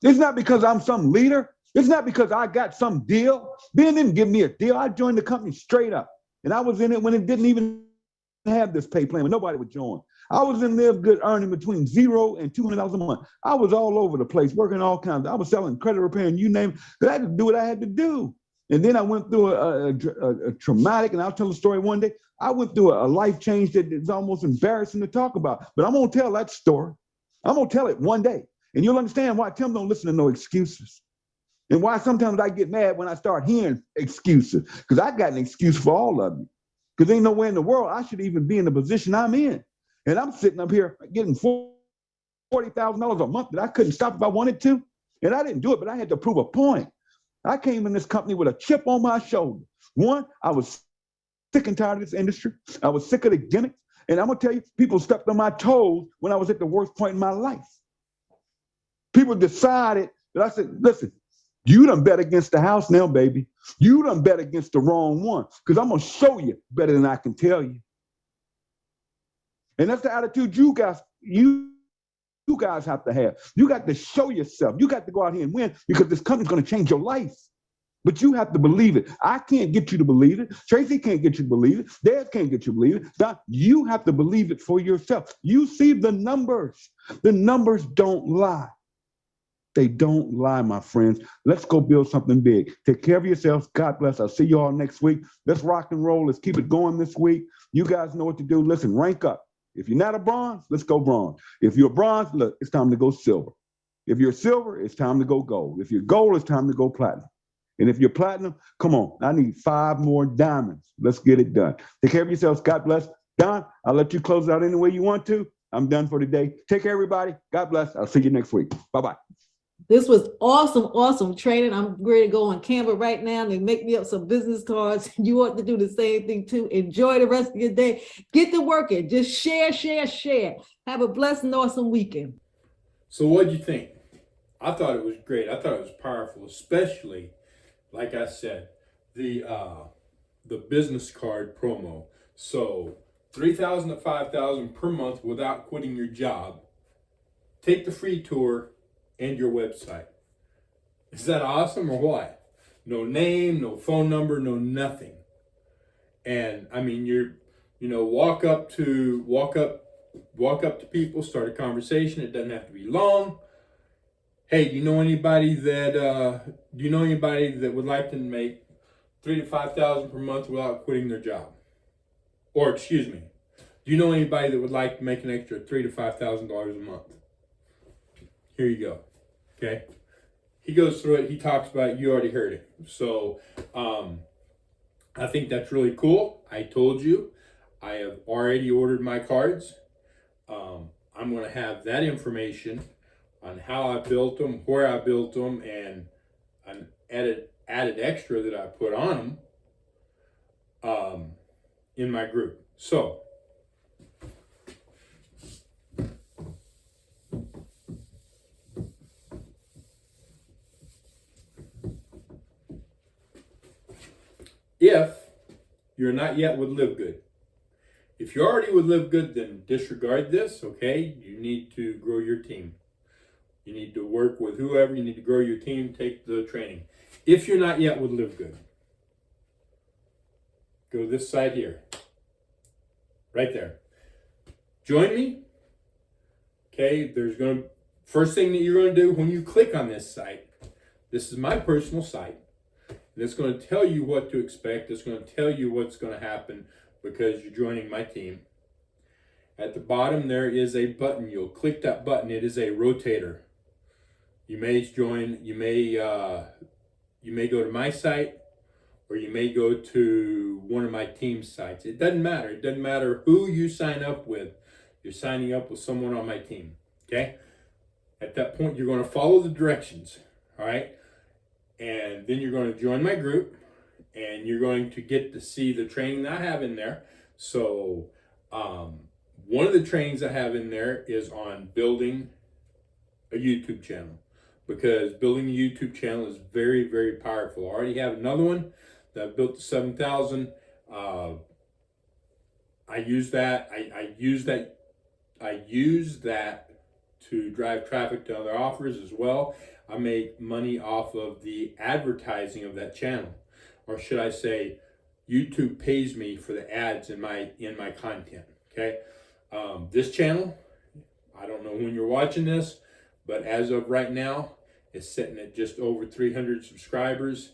It's not because I'm some leader. It's not because I got some deal. Ben didn't give me a deal. I joined the company straight up. And I was in it when it didn't even have this pay plan, when nobody would join. I was in Live Good earning between $0 and $200 a month. I was all over the place, working all kinds. I was selling credit repair and you name it. But I had to do what I had to do. And then I went through a traumatic, and I'll tell the story one day. I went through a life change that is almost embarrassing to talk about. But I'm going to tell that story. I'm going to tell it one day. And you'll understand why Tim don't listen to no excuses. And why sometimes I get mad when I start hearing excuses. Because I got an excuse for all of you. Because ain't nowhere in the world I should even be in the position I'm in. And I'm sitting up here getting $40,000 a month that I couldn't stop if I wanted to. And I didn't do it, but I had to prove a point. I came in this company with a chip on my shoulder. One, I was sick and tired of this industry. I was sick of the gimmicks. And I'm going to tell you, people stepped on my toes when I was at the worst point in my life. People decided that I said, listen, you done bet against the house now, baby. You done bet against the wrong one because I'm going to show you better than I can tell you. And that's the attitude you guys have to have. You got to show yourself. You got to go out here and win because this company's going to change your life. But you have to believe it. I can't get you to believe it. Tracy can't get you to believe it. Dad can't get you to believe it. Don, you have to believe it for yourself. You see the numbers. The numbers don't lie. They don't lie, my friends. Let's go build something big. Take care of yourselves. God bless. I'll see you all next week. Let's rock and roll. Let's keep it going this week. You guys know what to do. Listen, rank up. If you're not a bronze, let's go bronze. If you're bronze, look, it's time to go silver. If you're silver, it's time to go gold. If you're gold, it's time to go platinum. And if you're platinum, come on, I need 5 more diamonds. Let's get it done. Take care of yourselves. God bless. Don, I'll let you close out any way you want to. I'm done for today. Take care, everybody. God bless. I'll see you next week. Bye-bye. This was awesome training. I'm ready to go on Canva right now and make me up some business cards. You want to do the same thing too. Enjoy the rest of your day. Get to working. Just share. Have a blessed and awesome weekend. So what'd you think? I thought it was great. I thought it was powerful, especially, like I said, the business card promo. So $3,000 to $5,000 per month without quitting your job. Take the free tour and your website. Is that awesome or what? No name, no phone number, no nothing. And I mean, walk up to people, start a conversation. It doesn't have to be long. Hey, do you know anybody that would like to make $3,000 to $5,000 per month without quitting their job? Or excuse me, do you know anybody that would like to make an extra $3,000 to $5,000 a month? Here you go. Okay. He goes through it. He talks about it. You already heard it. So I think that's really cool. I told you I have already ordered my cards. I'm going to have that information on how I built them, where I built them, and an added extra that I put on them in my group. So if you're not yet with Live Good, if you're already with Live Good, then disregard this, okay? You need to grow your team. You need to work with whoever. You need to grow your team, take the training. If you're not yet with Live Good, go this side here. Right there. Join me. Okay, first thing that you're going to do when you click on this site, this is my personal site. And it's going to tell you what to expect. It's going to tell you what's going to happen because you're joining my team. At the bottom, there is a button. You'll click that button. It is a rotator. You may join, you may go to my site, or you may go to one of my team's sites. It doesn't matter. It doesn't matter who you sign up with. You're signing up with someone on my team, okay? At that point, you're going to follow the directions, all right? And then you're going to join my group, and you're going to get to see the training that I have in there. So one of the trainings I have in there is on building a YouTube channel, because building a YouTube channel is very, very powerful. I already have another one that I've built to 7,000. I use that. I use that to drive traffic to other offers as well. I make money off of the advertising of that channel, or should I say, YouTube pays me for the ads in my content. Okay, this channel, I don't know when you're watching this, but as of right now, it's sitting at just over 300 subscribers.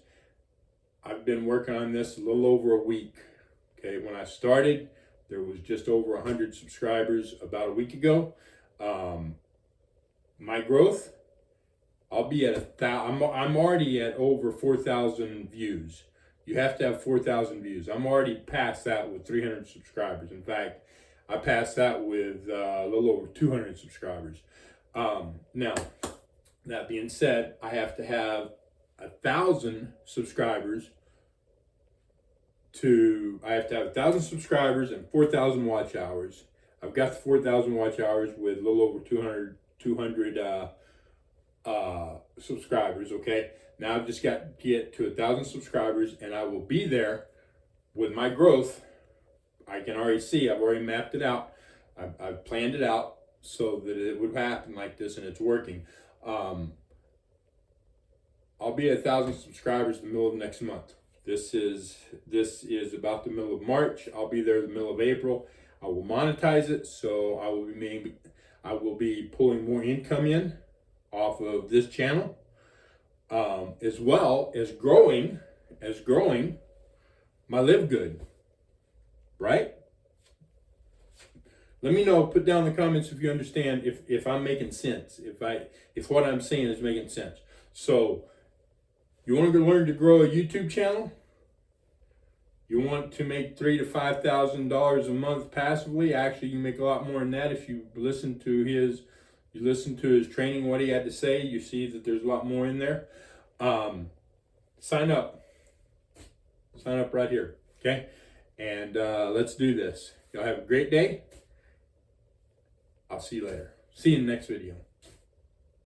I've been working on this a little over a week. Okay, when I started, there was just over 100 subscribers about a week ago. My growth, I'll be at I'm already at over 4,000 views. You have to have 4,000 views. I'm already past that with 300 subscribers. In fact, I passed that with a little over 200 subscribers. Now, that being said, I have to have 1,000 subscribers I have to have 1,000 subscribers and 4,000 watch hours. I've got the 4,000 watch hours with a little over 200 subscribers, okay? Now I've just got to get to 1,000 subscribers, and I will be there with my growth. I can already see, I've already mapped it out. I've planned it out so that it would happen like this, and it's working. I'll be at 1,000 subscribers in the middle of next month. This is about the middle of March. I'll be there in the middle of April. I will monetize it, so I will be pulling more income in off of this channel, as well as growing my Live Good. Right? Let me know. Put down in the comments if you understand, if I'm making sense, if what I'm saying is making sense. So, you want to learn to grow a YouTube channel? You want to make $3,000 to $5,000 a month passively? Actually, you make a lot more than that if you listen to his training, what he had to say. You see that there's a lot more in there. Sign up. Sign up right here, okay? And let's do this. Y'all have a great day. I'll see you later. See you in the next video.